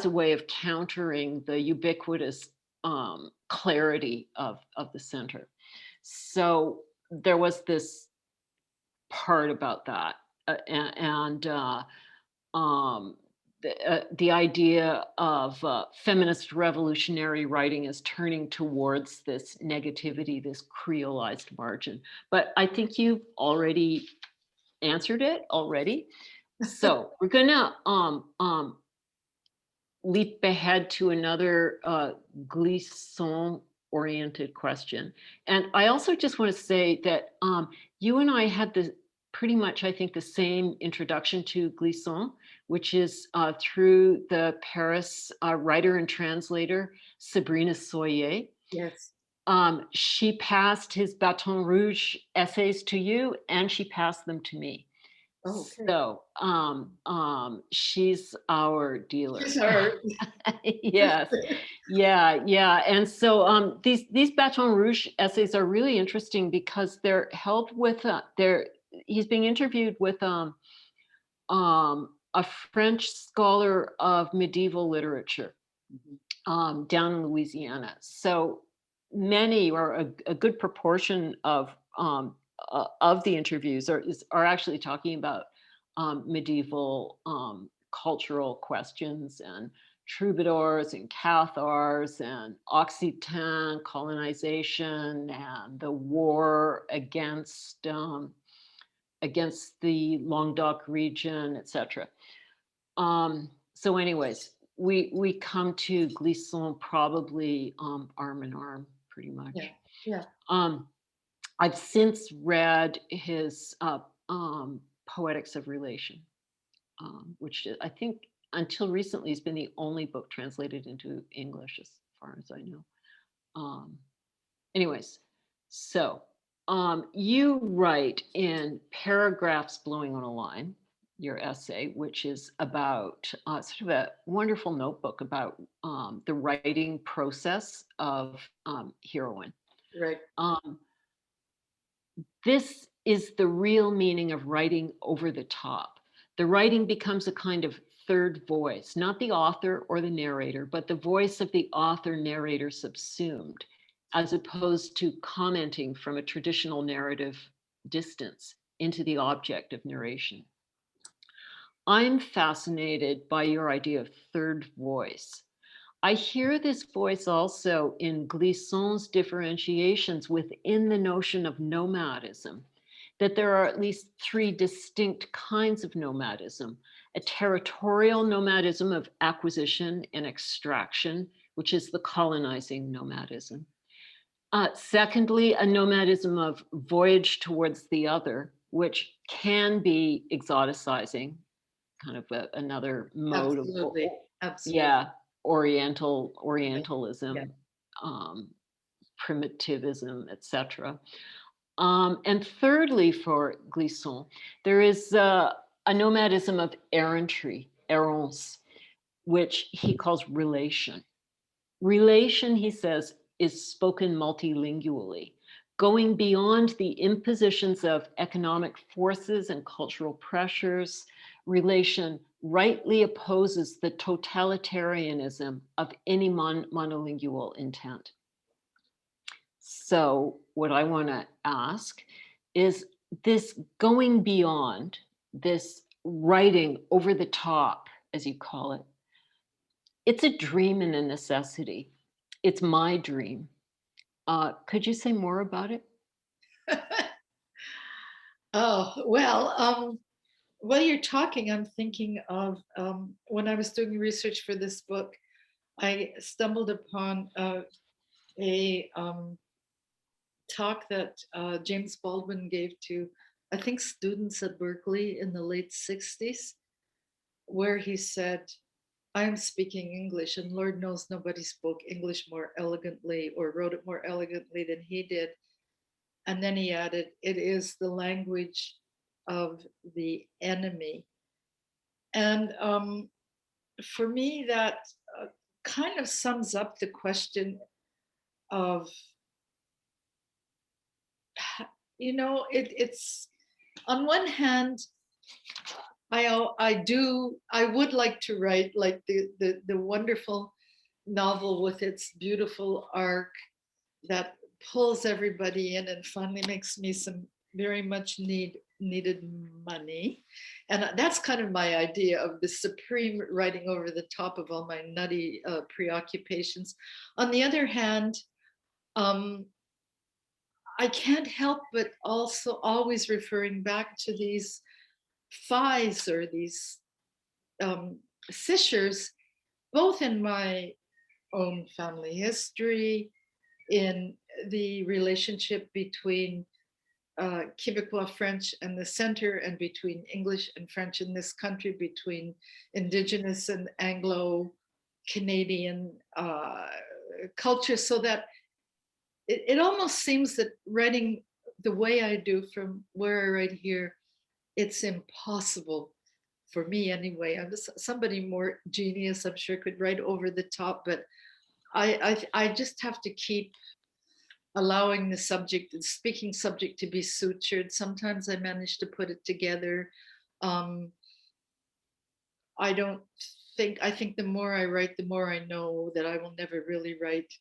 way of countering the ubiquitous clarity of the center. So there was this part about that, the idea of feminist revolutionary writing is turning towards this negativity, this creolized margin. But I think you've already answered it already. So we're gonna leap ahead to another Glissant oriented question. And I also just want to say that you and I had pretty much, I think, the same introduction to Glissant, which is through the Paris writer and translator, Sabrina Soyer. Yes. She passed his Bâton Rouge essays to you, and she passed them to me. Okay. So she's our dealer. She's our... Yes. Yeah. And so these Bâton Rouge essays are really interesting because they're held with he's being interviewed with a French scholar of medieval literature down in Louisiana. So many, or a good proportion of the interviews are actually talking about medieval cultural questions and troubadours and Cathars and Occitan colonization and the war against the Languedoc region, etc. So anyways, we come to Glissant probably arm in arm, pretty much. Yeah. I've since read his Poetics of Relation. which I think until recently has been the only book translated into English, as far as I know. Anyways, so you write in Paragraphs Blowing on a Line, your essay, which is about sort of a wonderful notebook about the writing process of Heroine. Right. This is the real meaning of writing over the top. The writing becomes a kind of third voice, not the author or the narrator, but the voice of the author narrator subsumed, as opposed to commenting from a traditional narrative distance into the object of narration. I'm fascinated by your idea of third voice. I hear this voice also in Glisson's differentiations within the notion of nomadism, that there are at least three distinct kinds of nomadism: a territorial nomadism of acquisition and extraction, which is the colonizing nomadism. Secondly, a nomadism of voyage towards the other, which can be exoticizing, kind of another mode Absolutely. of, Absolutely. yeah, Orientalism, Yeah. primitivism, etc. And thirdly, for Glisson, there is a nomadism of errantry, errance, which he calls relation. Relation, he says, is spoken multilingually, going beyond the impositions of economic forces and cultural pressures. Relation rightly opposes the totalitarianism of any monolingual intent. So what I want to ask is, this going beyond, this writing over the top, as you call it, it's a dream and a necessity. It's my dream. Could you say more about it? Oh, well, while you're talking, I'm thinking of when I was doing research for this book, I stumbled upon a talk that James Baldwin gave to, I think, students at Berkeley in the late 60s, where he said, I am speaking English, and Lord knows nobody spoke English more elegantly or wrote it more elegantly than he did. And then he added, it is the language of the enemy. And for me, that kind of sums up the question of, it's on one hand, I would like to write like the wonderful novel with its beautiful arc that pulls everybody in and finally makes me some very much needed money. And that's kind of my idea of the supreme writing over the top of all my nutty preoccupations. On the other hand, I can't help but also always referring back to these phis, or these fissures, both in my own family history, in the relationship between Quebecois French and the center, and between English and French in this country, between Indigenous and Anglo-Canadian culture, so that it almost seems that writing the way I do from where I write here, it's impossible for me anyway. I'm just somebody more genius, I'm sure, could write over the top, but I just have to keep allowing the subject, the speaking subject, to be sutured. Sometimes I manage to put it together. I think the more I write, the more I know that I will never really write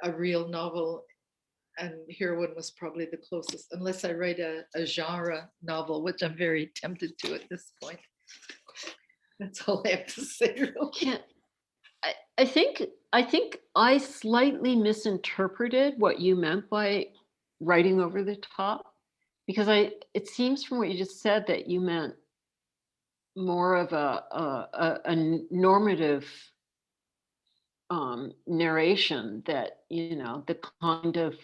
a real novel. And Heroine was probably the closest, unless I write a genre novel, which I'm very tempted to at this point. That's all I have to say, really. I think I slightly misinterpreted what you meant by writing over the top, because it seems from what you just said that you meant more of a normative narration, that, the kind of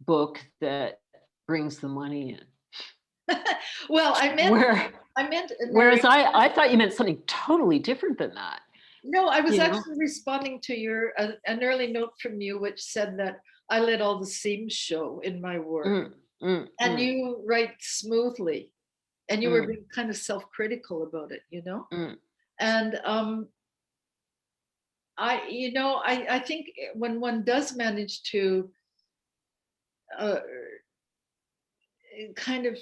book that brings the money in. Well, I I meant. Whereas I thought you meant something totally different than that. No, I was You know? actually responding to your an early note from you, which said that I let all the seams show in my work, and you write smoothly, and you were being kind of self-critical about it, you know. And I think when one does manage to kind of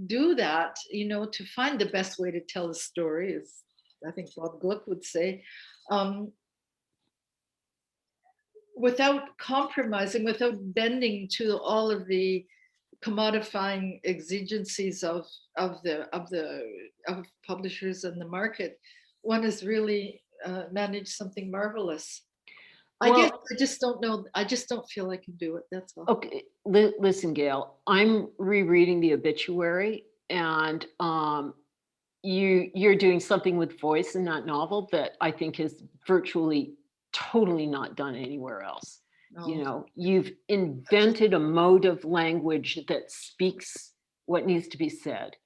do that, you know, to find the best way to tell a story, as I think Bob Gluck would say, without compromising, without bending to all of the commodifying exigencies of publishers and the market, one has really managed something marvelous. I guess I just don't know. I just don't feel I can do it. That's all. Okay, listen, Gail. I'm rereading the obituary, and you're doing something with voice in that novel that I think is virtually totally not done anywhere else. No. You know, you've invented a mode of language that speaks what needs to be said,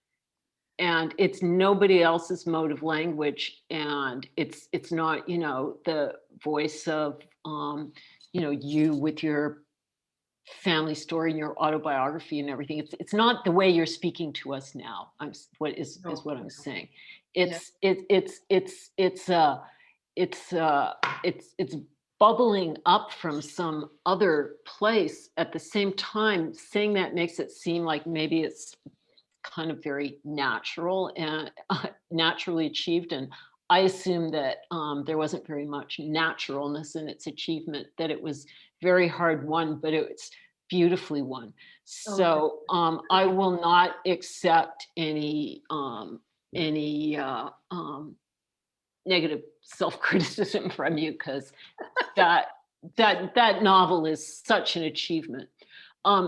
and it's nobody else's mode of language, and it's not, you know, the voice of you know, you with your family story and your autobiography and everything. It's not the way you're speaking to us now. Is what I'm saying. It's bubbling up from some other place. At the same time, saying that makes it seem like maybe it's kind of very natural and naturally achieved. And I assume that there wasn't very much naturalness in its achievement, that it was very hard won, but it's beautifully won. So I will not accept any negative self-criticism from you, because that novel is such an achievement.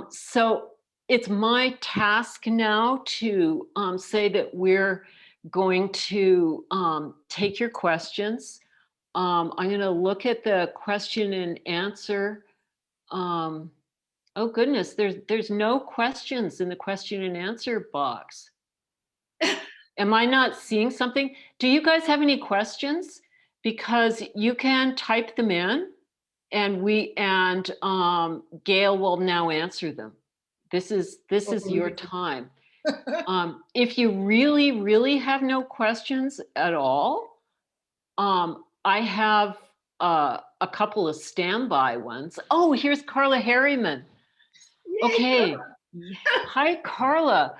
So it's my task now to say that we're going to take your questions. I'm going to look at the question and answer. Oh goodness, there's no questions in the question and answer box. Am I not seeing something? Do you guys have any questions? Because you can type them in, and Gail will now answer them. This is your time. If you really have no questions at all, I have a couple of standby ones. Oh, here's Carla Harriman. Okay. Hi, Carla.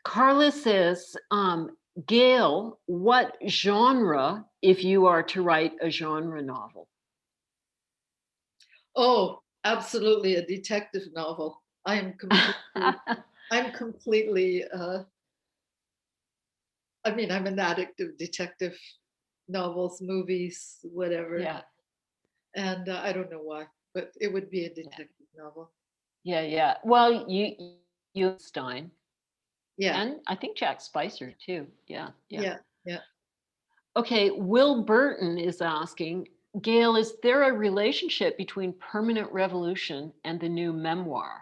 Carla says, Gail, what genre, if you are to write a genre novel? Oh, absolutely a detective novel. I'm completely, I mean, I'm an addict of detective novels, movies, whatever. Yeah. And I don't know why, but it would be a detective novel. Yeah. Well, you Stein. Yeah. And I think Jack Spicer too. Yeah. Yeah. Okay, Will Burton is asking, Gail, is there a relationship between Permanent Revolution and the new memoir?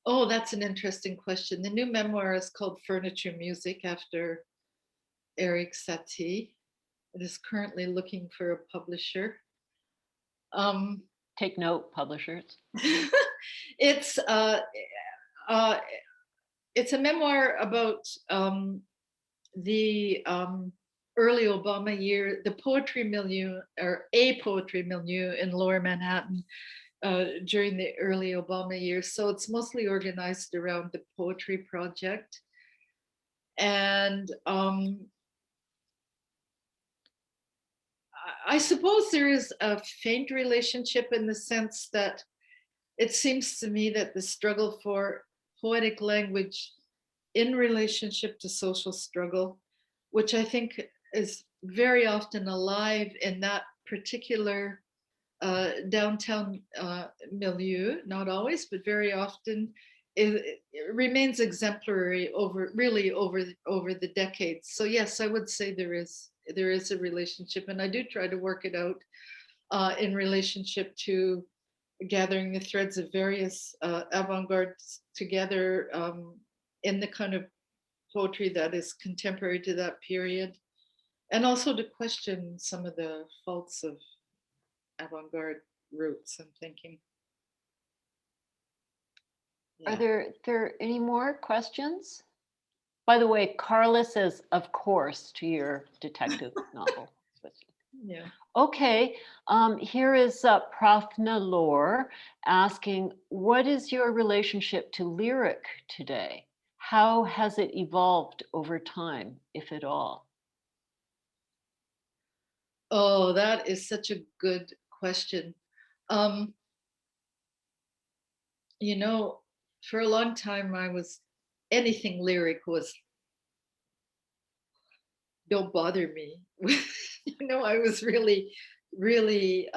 Oh, that's an interesting question. The new memoir is called Furniture Music, after Eric Satie. It is currently looking for a publisher. Take note, publishers. It's a memoir about the early Obama year, the poetry milieu, or a poetry milieu in Lower Manhattan during the early Obama years. So it's mostly organized around the Poetry Project. And I suppose there is a faint relationship, in the sense that it seems to me that the struggle for poetic language in relationship to social struggle, which I think is very often alive in that particular downtown milieu, not always, but very often, it remains exemplary over the decades. So yes, I would say there is a relationship, and I do try to work it out in relationship to gathering the threads of various avant-gardes together in the kind of poetry that is contemporary to that period, and also to question some of the faults of avant-garde roots and thinking. Are Yeah. there any more questions? By the way, Carla says, of course, to your detective novel. Yeah. Okay, here is Prafna Lore asking, what is your relationship to lyric today? How has it evolved over time, if at all? Oh, that is such a good question. You know, for a long time, anything lyric was, don't bother me. I was really, really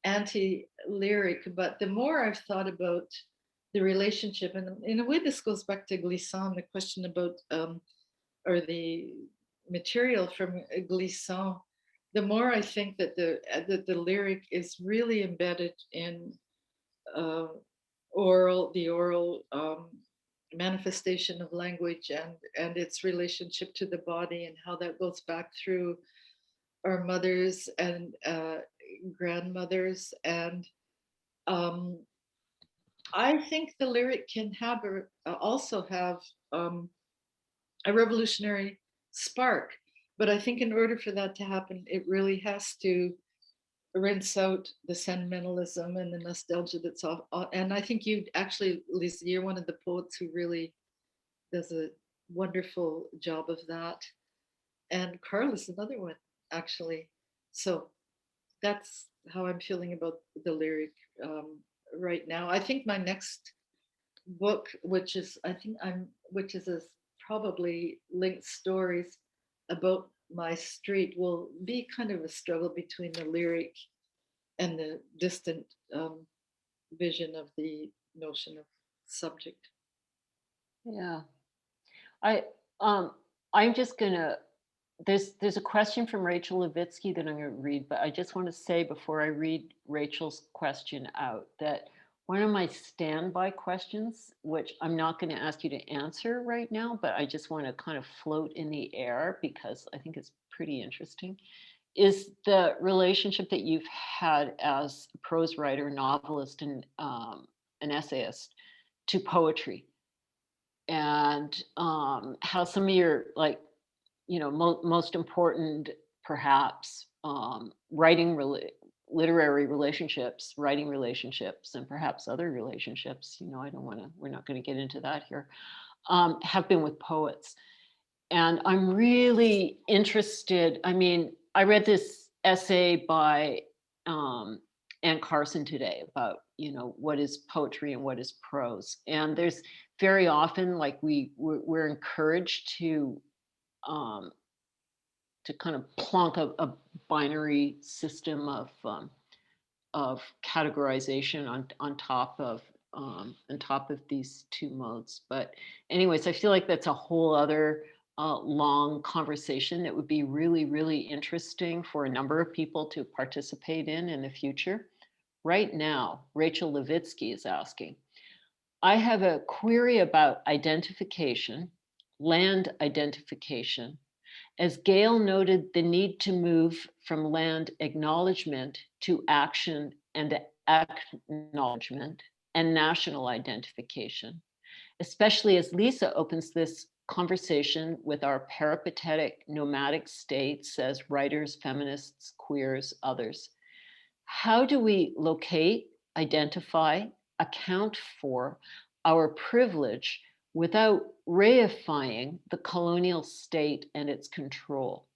anti-lyric. But the more I've thought about the relationship, and in a way, this goes back to Glissant, the question about, or the material from Glissant, the more I think that the lyric is really embedded in the oral manifestation of language, and its relationship to the body, and how that goes back through our mothers and grandmothers. And I think the lyric can also have a revolutionary spark. But I think in order for that to happen, it really has to rinse out the sentimentalism and the nostalgia that's off. And I think you actually, Lisa, you're one of the poets who really does a wonderful job of that. And Carl is another one, actually. So that's how I'm feeling about the lyric right now. I think my next book, which is probably linked stories about my street, will be kind of a struggle between the lyric and the distant vision of the notion of subject. Yeah, I'm just gonna, there's a question from Rachel Levitsky that I'm gonna read, but I just want to say before I read Rachel's question out that one of my standby questions, which I'm not going to ask you to answer right now, but I just want to kind of float in the air because I think it's pretty interesting, is the relationship that you've had as a prose writer, novelist, and an essayist to poetry, and how some of your most important, perhaps, literary relationships, writing relationships, and perhaps other relationships, we're not going to get into that here, have been with poets. And I'm really interested. I mean, I read this essay by Anne Carson today about, what is poetry and what is prose. And there's very often, like, we're encouraged to kind of plonk a binary system of categorization on top of these two modes. But anyways, I feel like that's a whole other long conversation that would be really, really interesting for a number of people to participate in the future. Right now, Rachel Levitsky is asking, I have a query about identification, land identification. As Gail noted, the need to move from land acknowledgement to action and acknowledgement and national identification, especially as Lisa opens this conversation with our peripatetic nomadic states as writers, feminists, queers, others. How do we locate, identify, account for our privilege without reifying the colonial state and its control?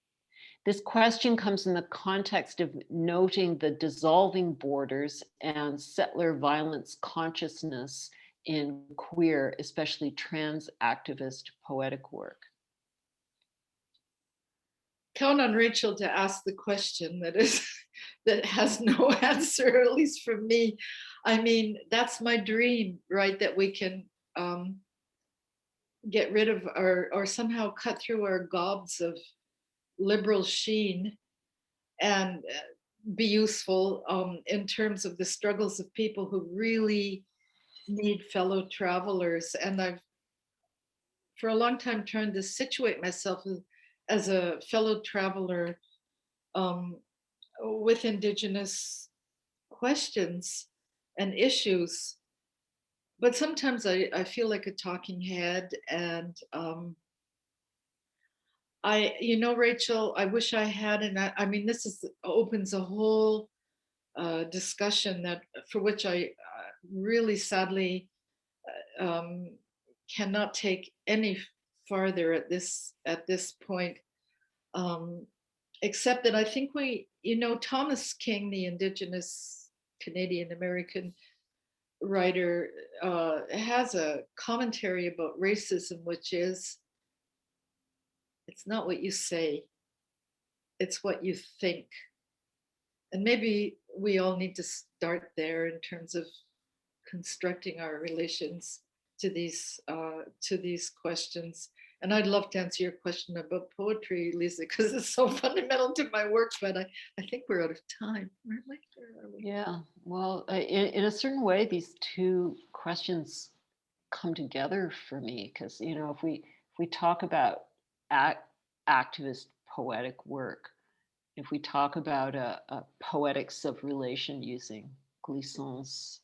This question comes in the context of noting the dissolving borders and settler violence consciousness in queer, especially trans activist poetic work. Count on Rachel to ask the question that has no answer, at least from me. I mean, that's my dream, right? That we can get rid of or somehow cut through our gobs of liberal sheen and be useful in terms of the struggles of people who really need fellow travelers. And I've for a long time trying to situate myself as a fellow traveler um, with Indigenous questions and issues. But sometimes I feel like a talking head. And Rachel, I wish I had, I mean, opens a whole discussion that for which I really sadly cannot take any farther at this point, except that I think Thomas King, the Indigenous Canadian American writer, has a commentary about racism, which is, it's not what you say, it's what you think. And maybe we all need to start there in terms of constructing our relations to these questions. And I'd love to answer your question about poetry, Lisa, because it's so fundamental to my work, but I think we're out of time, aren't we? Yeah, well, in a certain way, these two questions come together for me, because if we talk about activist poetic work, if we talk about a poetics of relation, using Glisson's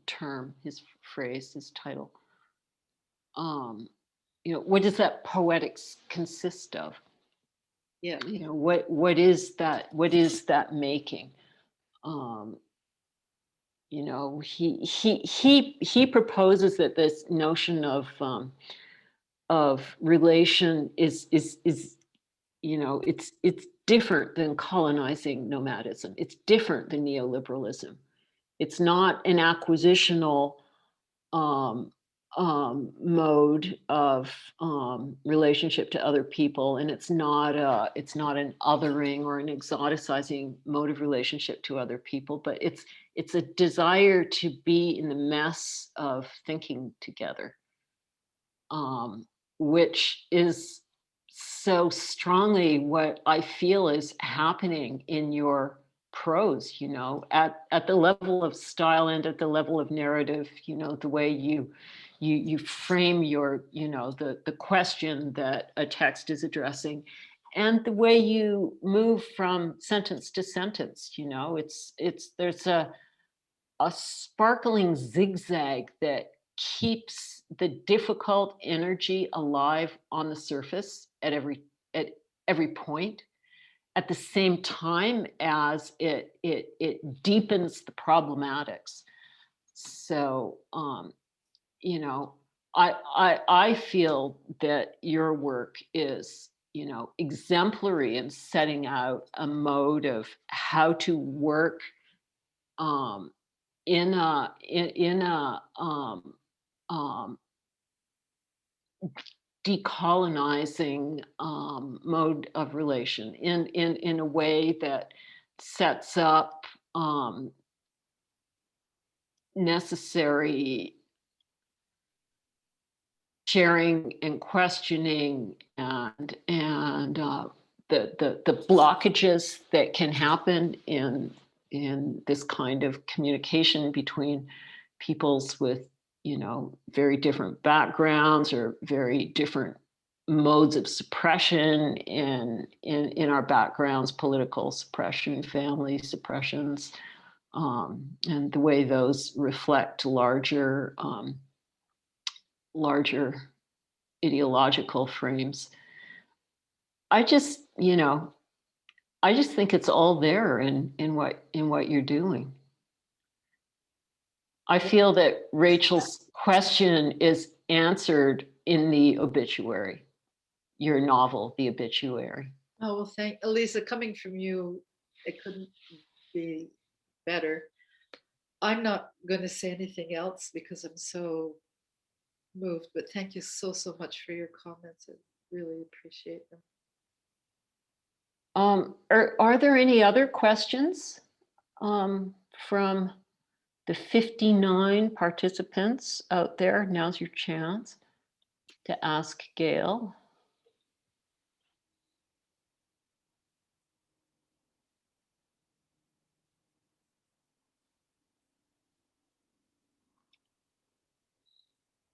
term, his phrase, his title, what does that poetics consist of? Yeah. What is that making? He proposes that this notion of relation is it's different than colonizing nomadism. It's different than neoliberalism. It's not an acquisitional mode of relationship to other people, and it's not an othering or an exoticizing mode of relationship to other people, but it's a desire to be in the mess of thinking together, which is so strongly what I feel is happening in your prose, at the level of style and at the level of narrative, the way you frame your, the question that a text is addressing, and the way you move from sentence to sentence. There's a sparkling zigzag that keeps the difficult energy alive on the surface at every point, at the same time as it deepens the problematics. So I feel that your work is exemplary in setting out a mode of how to work in a decolonizing mode of relation, in a way that sets up necessary sharing and questioning, and the blockages that can happen in this kind of communication between peoples with very different backgrounds or very different modes of suppression in our backgrounds, political suppression, family suppressions, and the way those reflect larger ideological frames. I just think it's all there in what you're doing. I feel that Rachel's question is answered in the obituary, your novel, The Obituary. Oh, well, thank Elisa, coming from you, it couldn't be better. I'm not going to say anything else because I'm so moved, but thank you so much for your comments. I really appreciate them. Are there any other questions from the 59 participants out there? Now's your chance to ask Gail.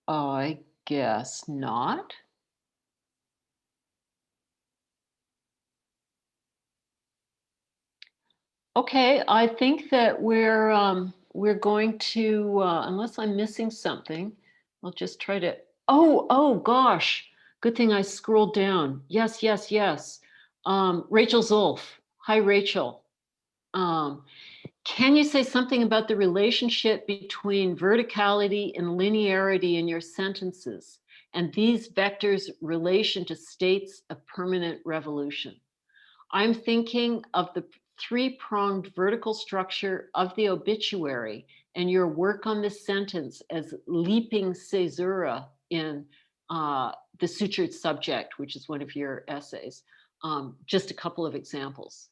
I guess not. Okay, I think that we're going to, unless I'm missing something, I'll just try to, oh gosh, good thing I scrolled down. Yes, yes, yes. Rachel Zolf. Hi, Rachel. Can you say something about the relationship between verticality and linearity in your sentences and these vectors' relation to states of permanent revolution? I'm thinking of the three-pronged vertical structure of the obituary and your work on this sentence as leaping caesura in the sutured subject, which is one of your essays. Just a couple of examples.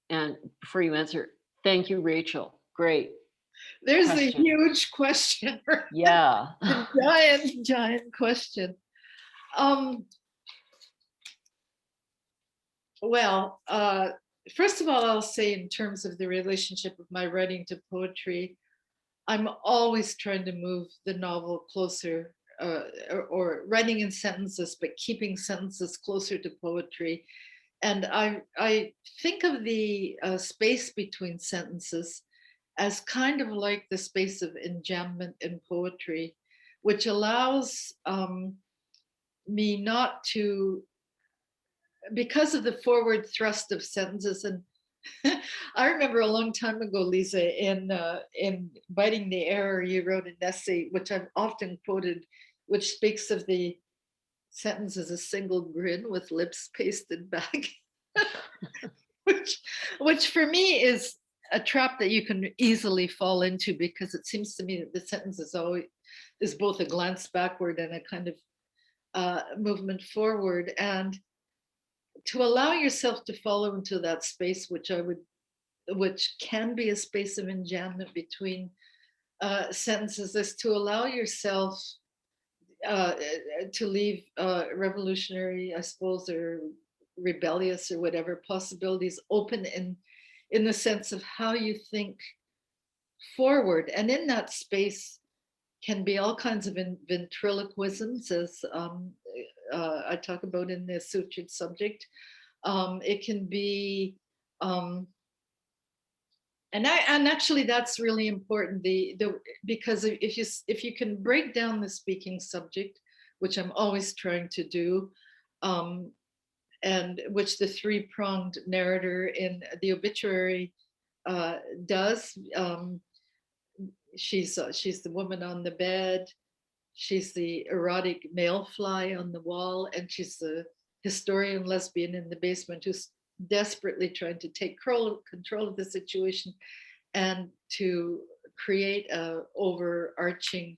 And before you answer, thank you, Rachel. Great. There's question. a huge question. Yeah. A giant question. Well, first of all, I'll say in terms of the relationship of my writing to poetry, I'm always trying to move the novel closer, or writing in sentences, but keeping sentences closer to poetry. And I think of the space between sentences as kind of like the space of enjambment in poetry, which allows me not to, because of the forward thrust of sentences. And I remember a long time ago, Lisa, in Biting the Error, you wrote an essay, which I've often quoted, which speaks of the sentence as a single grin with lips pasted back, which for me is a trap that you can easily fall into, because it seems to me that the sentence is both a glance backward and a kind of movement forward. And to allow yourself to follow into that space, which can be a space of enjambment between sentences, is to allow yourself to leave revolutionary, I suppose, or rebellious or whatever possibilities open in the sense of how you think forward. And in that space can be all kinds of ventriloquisms, as I talk about in the sutured subject. It can be, and actually that's really important. Because if you can break down the speaking subject, which I'm always trying to do, and which the three-pronged narrator in the obituary does. She's the woman on the bed, she's the erotic male fly on the wall, and she's the historian lesbian in the basement who's desperately trying to take control of the situation and to create a overarching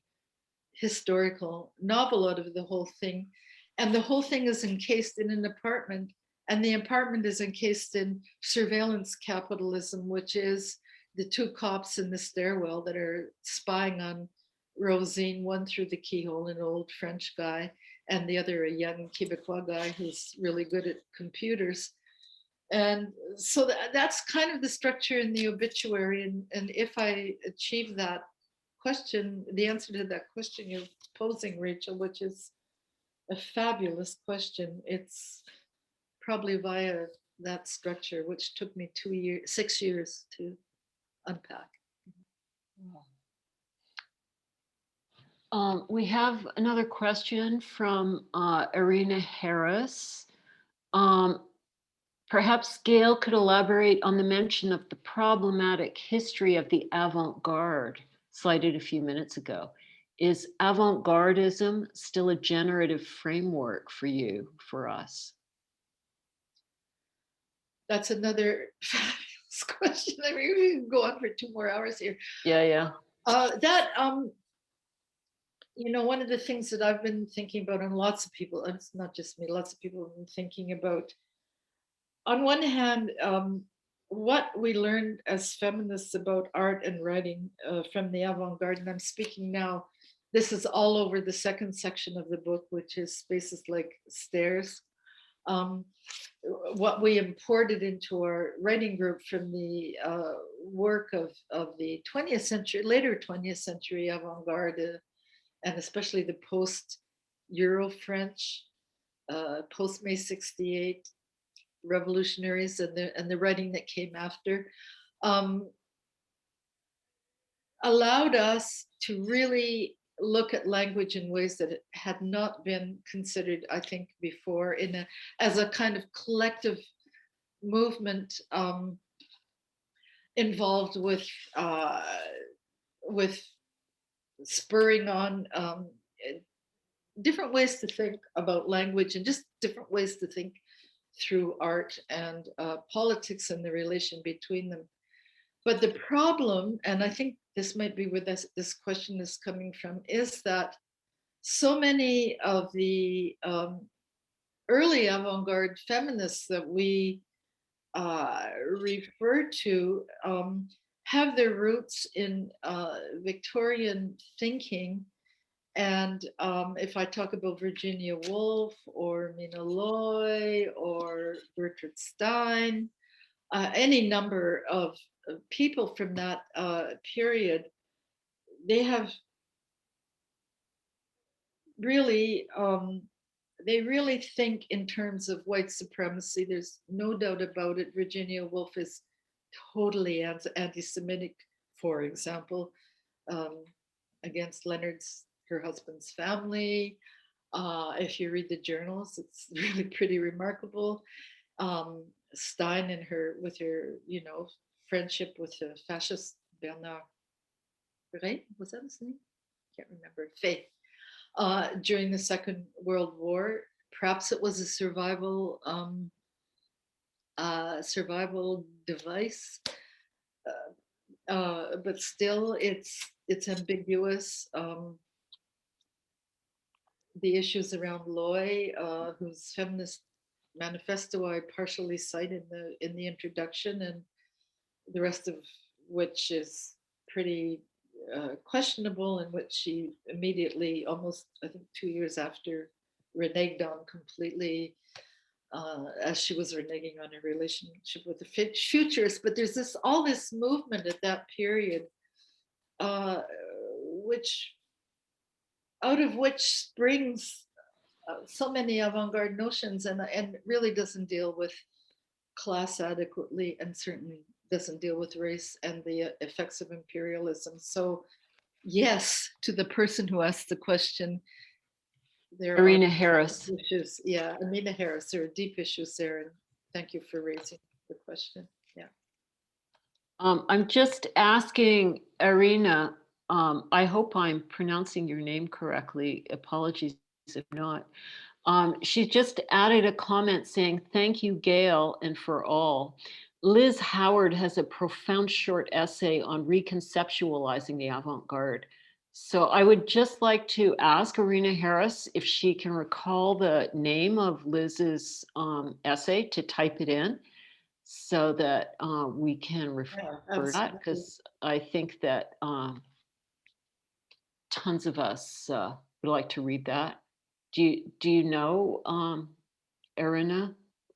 historical novel out of the whole thing. And the whole thing is encased in an apartment, and the apartment is encased in surveillance capitalism, which is the two cops in the stairwell that are spying on Rosine, one through the keyhole, an old French guy, and the other a young Quebecois guy who's really good at computers. And so that's kind of the structure in the obituary. And if I achieve that question, the answer to that question you're posing, Rachel, which is a fabulous question, it's probably via that structure, which took me 6 years to unpack. We have another question from Irina Harris. Perhaps Gail could elaborate on the mention of the problematic history of the avant-garde cited a few minutes ago. Is avant-gardism still a generative framework for you, for us? That's another fabulous question. I mean, we can go on for 2 more hours here. Yeah. One of the things that I've been thinking about, and lots of people, and it's not just me, lots of people have been thinking about, on one hand, what we learned as feminists about art and writing from the avant-garde, and I'm speaking now, this is all over the second section of the book, which is spaces like stairs. What we imported into our writing group from the work of the 20th century, later 20th century avant-garde and especially the post-Euro-French, post-May 68 revolutionaries and the writing that came after, allowed us to really look at language in ways that it had not been considered, I think, before, as a kind of collective movement involved with spurring on different ways to think about language and just different ways to think through art and politics and the relation between them. But the problem, and I think this might be where this question is coming from, is that so many of the early avant-garde feminists that we refer to have their roots in Victorian thinking. And if I talk about Virginia Woolf or Mina Loy or Bertrand Stein, any number of people from that period, they have really, they really think in terms of white supremacy. There's no doubt about it. Virginia Woolf is totally anti-Semitic, for example, against her husband's family. If you read the journals, it's really pretty remarkable. Stein and with her, friendship with the fascist Bernard Rey, was that his name? Can't remember. Faye. During the Second World War, perhaps it was a survival device, but still, it's ambiguous. The issues around Loy, whose feminist manifesto I partially cite in the introduction, and the rest of which is pretty questionable, in which she immediately, almost I think 2 years after, reneged on completely, as she was reneging on her relationship with the futurist. But there's all this movement at that period, which out of which springs so many avant-garde notions, and really doesn't deal with class adequately, and certainly doesn't deal with race and the effects of imperialism. So yes, to the person who asked the question, there Irina are Harris. issues. Yeah, Irina Harris, there are deep issues there, and thank you for raising the question. Yeah. I'm just asking Irina, I hope I'm pronouncing your name correctly. Apologies if not. She just added a comment saying, thank you, Gail, and for all. Liz Howard has a profound short essay on reconceptualizing the avant-garde. So I would just like to ask Irina Harris if she can recall the name of Liz's essay, to type it in so that we can refer to that, because I think that tons of us would like to read that. Do you know, Irina,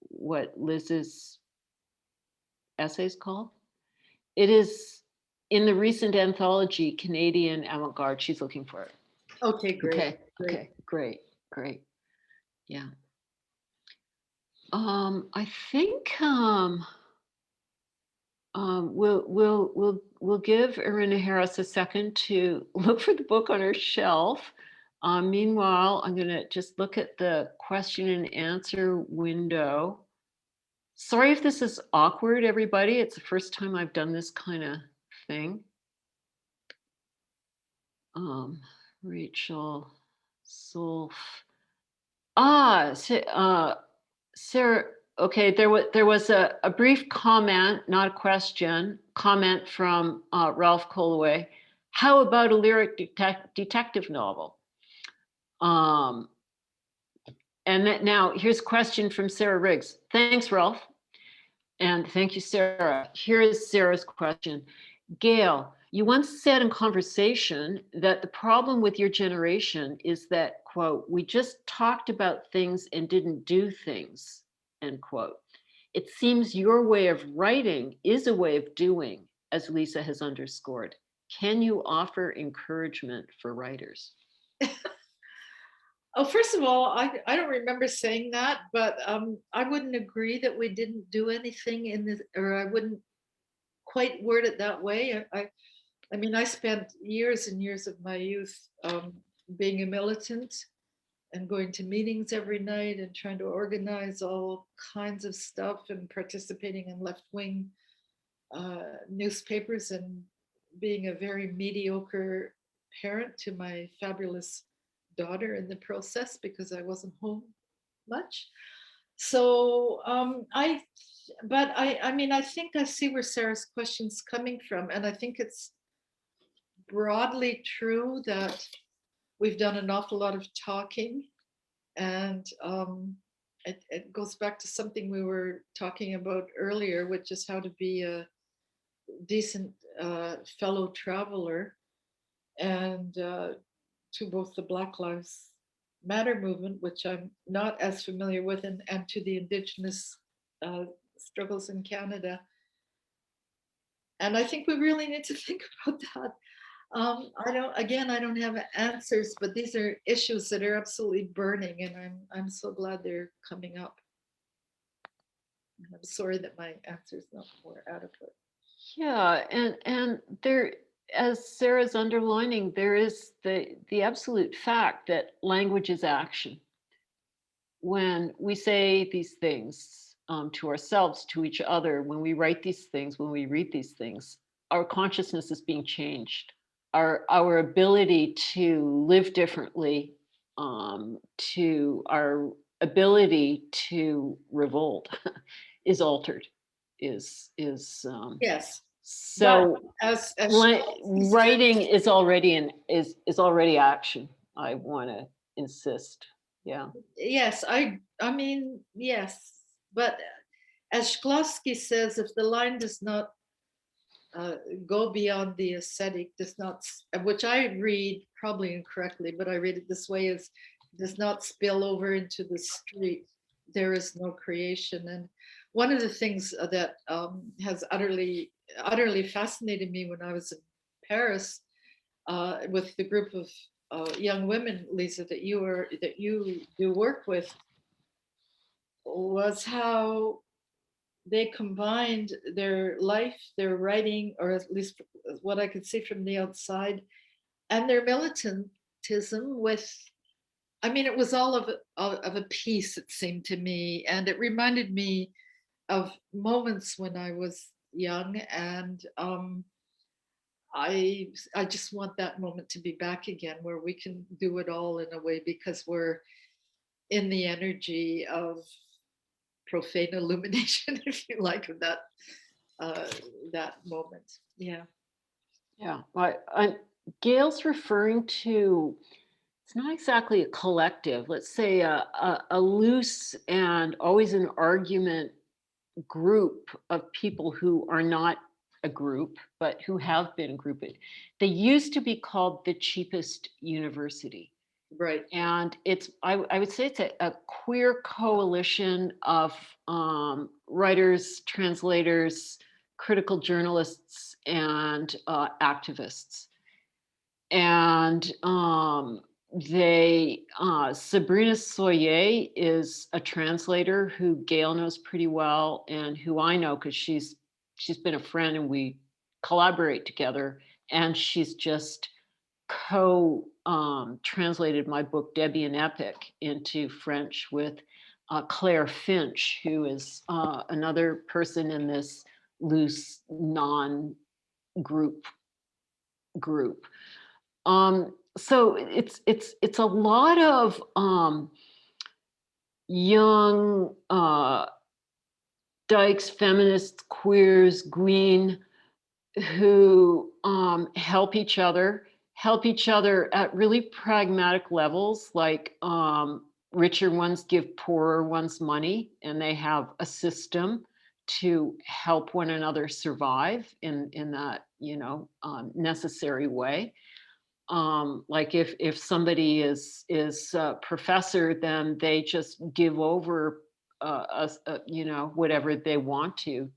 what Liz's essay is called? It is in the recent anthology, Canadian Avant-Garde. She's looking for it. Okay, great. Okay, great. Yeah. I think we'll give Irina Harris a second to look for the book on her shelf. Meanwhile, I'm going to just look at the question and answer window. Sorry if this is awkward, everybody. It's the first time I've done this kind of thing. Rachel Solf. Sarah. Okay, there was a brief comment, not a question, comment from Ralph Colloway. How about a lyric detective novel? And now here's a question from Sarah Riggs. Thanks, Ralph. And thank you, Sarah. Here is Sarah's question. Gail, you once said in conversation that the problem with your generation is that, quote, we just talked about things and didn't do things, end quote. It seems your way of writing is a way of doing, as Lisa has underscored. Can you offer encouragement for writers? Oh, first of all, I don't remember saying that, but I wouldn't agree that we didn't do anything in this, or I wouldn't quite word it that way. I mean, I spent years and years of my youth being a militant and going to meetings every night and trying to organize all kinds of stuff and participating in left-wing newspapers and being a very mediocre parent to my fabulous daughter in the process because I wasn't home much. So I mean, I think I see where Sarah's question's coming from, and I think it's broadly true that we've done an awful lot of talking, and it goes back to something we were talking about earlier, which is how to be a decent fellow traveler, and to both the Black Lives Matter movement, which I'm not as familiar with, and to the Indigenous struggles in Canada. And I think we really need to think about that. I don't have answers, but these are issues that are absolutely burning, and I'm so glad they're coming up. And I'm sorry that my answer is not more adequate. Yeah, and there, as Sarah's underlining, there is the absolute fact that language is action. When we say these things to ourselves, to each other, when we write these things, when we read these things, our consciousness is being changed. Our ability to live differently, to our ability to revolt is altered. Yes. So as writing is already is already action. I want to insist. Yeah. Yes, I mean, yes, but as Shklovsky says, if the line does not go beyond the aesthetic, does not, which I read probably incorrectly, but I read it this way, is does not spill over into the street, there is no creation. And one of the things that has utterly fascinated me when I was in Paris with the group of young women, Lisa, that you do work with, was how they combined their life, their writing, or at least what I could see from the outside, and their militantism with, I mean, it was all of a piece, it seemed to me. And it reminded me of moments when I was young, and I just want that moment to be back again, where we can do it all in a way, because we're in the energy of profane illumination, if you like, of that moment. Yeah. Yeah. Gail's referring to, it's not exactly a collective, let's say a loose and always an argument group of people who are not a group, but who have been grouped. They used to be called the cheapest university. Right. And it's, I would say it's a queer coalition of writers, translators, critical journalists, and activists. And Sabrina Soyer is a translator who Gail knows pretty well, and who I know because she's been a friend and we collaborate together. And she's just translated my book Debbie and Epic into French with Claire Finch, who is another person in this loose non-group group. So it's a lot of young dykes, feminists, queers, green, who help each other at really pragmatic levels, like richer ones give poorer ones money, and they have a system to help one another survive in that, necessary way. Like if somebody is a professor, then they just give over whatever they want to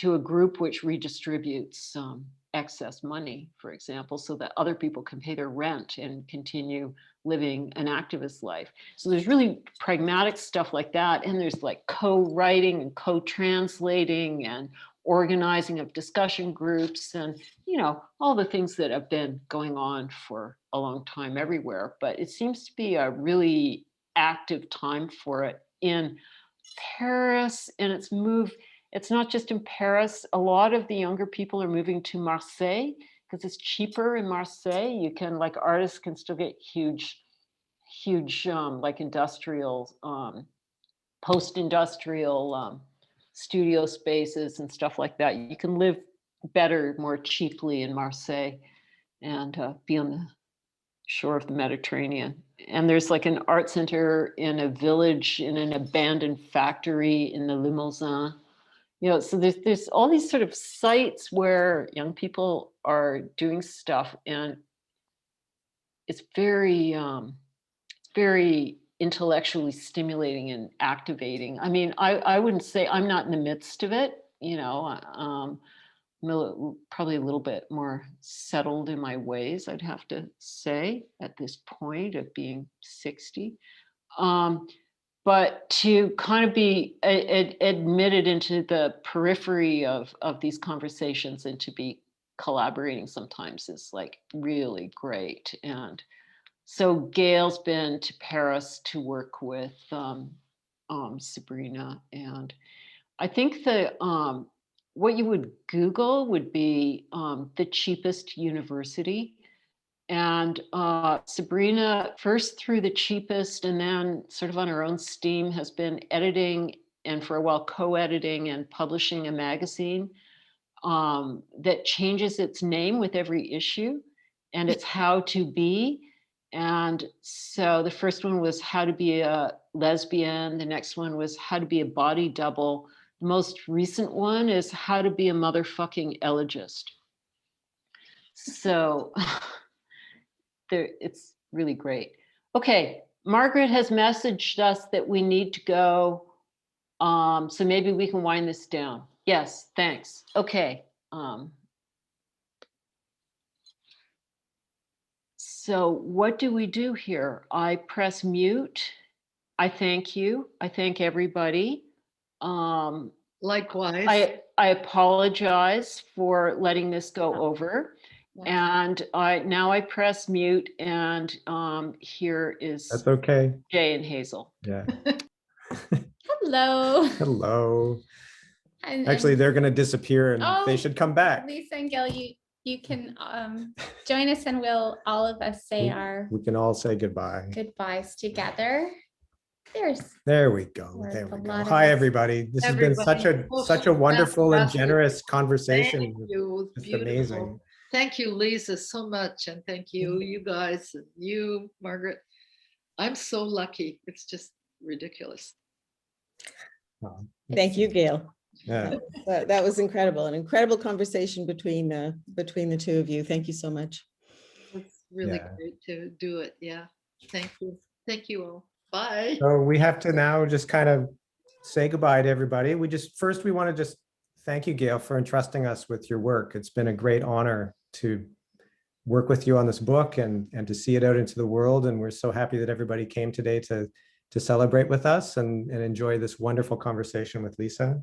a group which redistributes X excess money, for example, so that other people can pay their rent and continue living an activist life. So there's really pragmatic stuff like that. And there's like co-writing and co-translating and organizing of discussion groups and, you know, all the things that have been going on for a long time everywhere. But it seems to be a really active time for it in Paris, and it's not just in Paris. A lot of the younger people are moving to Marseille because it's cheaper in Marseille. You can, like, artists can still get huge like industrial, post-industrial studio spaces and stuff like that. You can live better, more cheaply in Marseille and be on the shore of the Mediterranean. And there's like an art center in a village in an abandoned factory in the Limousin. You know, so there's all these sort of sites where young people are doing stuff, and it's very intellectually stimulating and activating. I mean, I wouldn't say I'm not in the midst of it, you know. Probably a little bit more settled in my ways, I'd have to say, at this point of being 60. But to kind of be admitted into the periphery of these conversations and to be collaborating sometimes is like really great. And so Gail's been to Paris to work with Sabrina, and I think the what you would Google would be the cheapest university. And Sabrina, first through the cheapest and then sort of on her own steam, has been editing and for a while co-editing and publishing a magazine that changes its name with every issue. And it's How to Be. And so the first one was How to Be a Lesbian. The next one was How to Be a Body Double. The most recent one is How to Be a Motherfucking Elegist. So it's really great. Okay, Margaret has messaged us that we need to go. So maybe we can wind this down. Yes, thanks. Okay. So what do we do here? I press mute. I thank you. I thank everybody. Likewise. I apologize for letting this go over. And now I press mute, and here is That's okay. Jay and Hazel. Yeah. Hello. Hello. And Actually, they're going to disappear and they should come back. Lisa and Gail, you can join us, and we'll all of us say our We can all say goodbye. goodbyes together. There we go. There's There we a go. lot of Hi, us. everybody. This has been such a wonderful and generous conversation. Thank you. It's Beautiful. amazing. Thank you, Lisa, so much. And thank you, you guys, and you, Margaret. I'm so lucky. It's just ridiculous. Thank you, Gail. Yeah. That was incredible, an incredible conversation between the two of you. Thank you so much. It's really Yeah. great to do it. Yeah. Thank you. Thank you all. Bye. So we have to now just kind of say goodbye to everybody. We want to just thank you, Gail, for entrusting us with your work. It's been a great honor to work with you on this book and to see it out into the world. And we're so happy that everybody came today to celebrate with us and enjoy this wonderful conversation with Lisa.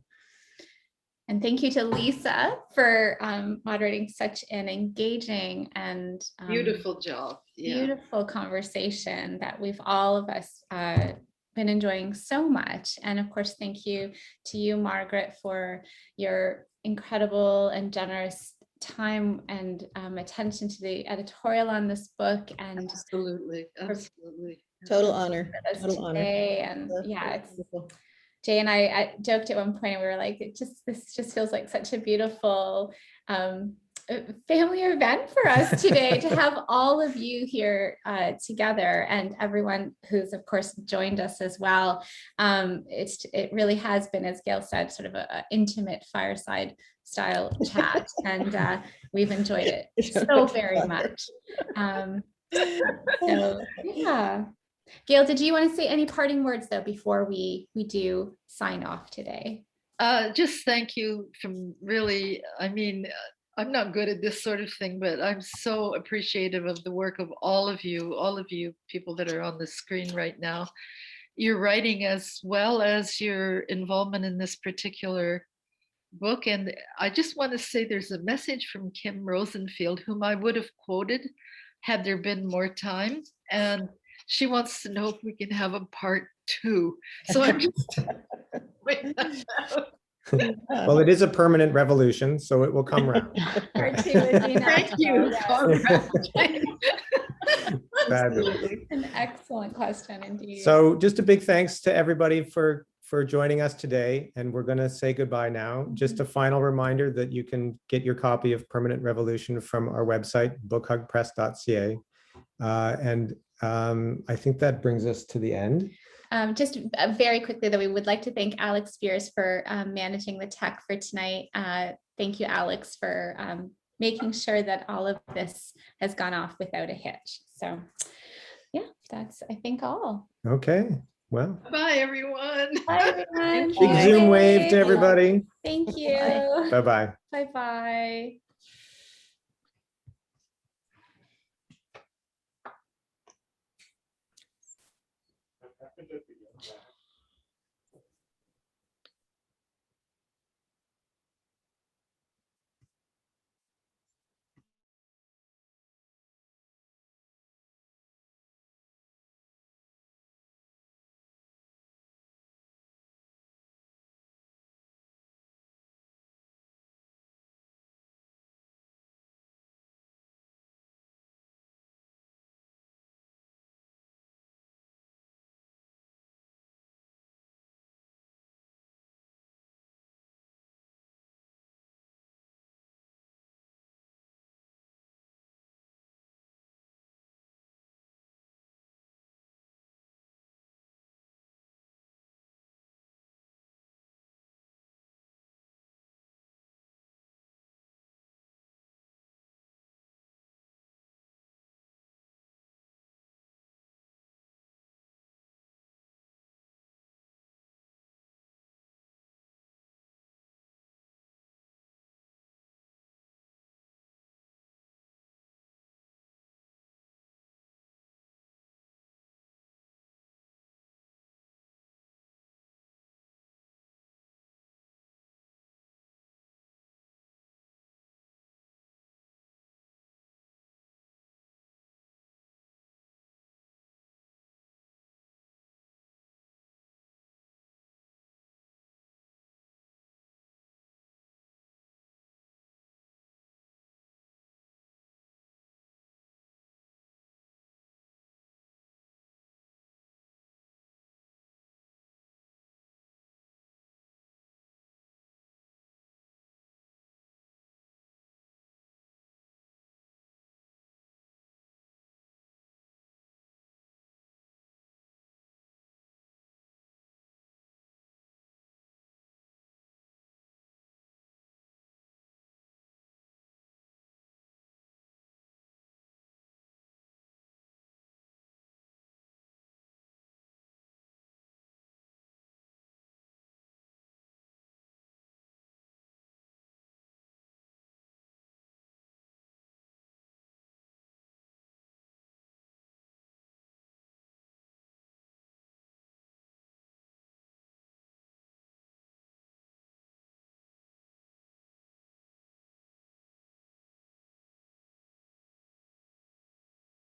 And thank you to Lisa for moderating such an engaging and Beautiful job. Yeah. beautiful conversation that we've all of us been enjoying so much. And of course, thank you to you, Margaret, for your incredible and generous time and attention to the editorial on this book. And Absolutely. Absolutely. Total honor. with us Total honor. today. And yeah, That's it's wonderful. Jay and I joked at one point, and we were like, this just feels like such a beautiful family event for us today to have all of you here together, and everyone who's of course joined us as well. It really has been, as Gail said, sort of an intimate fireside style chat, and we've enjoyed it so very much. So yeah. Gail, did you want to say any parting words though before we do sign off today? Just thank you from really, I mean, I'm not good at this sort of thing, but I'm so appreciative of the work of all of you people that are on the screen right now. Your writing as well as your involvement in this particular book. And I just want to say there's a message from Kim Rosenfield, whom I would have quoted had there been more time. And she wants to know if we can have a part 2. So I'm just Well, it is a permanent revolution, so it will come around. Part 2 is the Thank you. Fabulous. An excellent question indeed. So just a big thanks to everybody for joining us today. And we're going to say goodbye now. Just a final reminder that you can get your copy of Permanent Revolution from our website, bookhugpress.ca. I think that brings us to the end. Just very quickly, though, we would like to thank Alex Spears for managing the tech for tonight. Thank you, Alex, for making sure that all of this has gone off without a hitch. So yeah, that's, I think, all. Okay, well. Bye, everyone. Bye, everyone. Big Zoom wave to everybody. Thank you. Bye-bye. Bye-bye.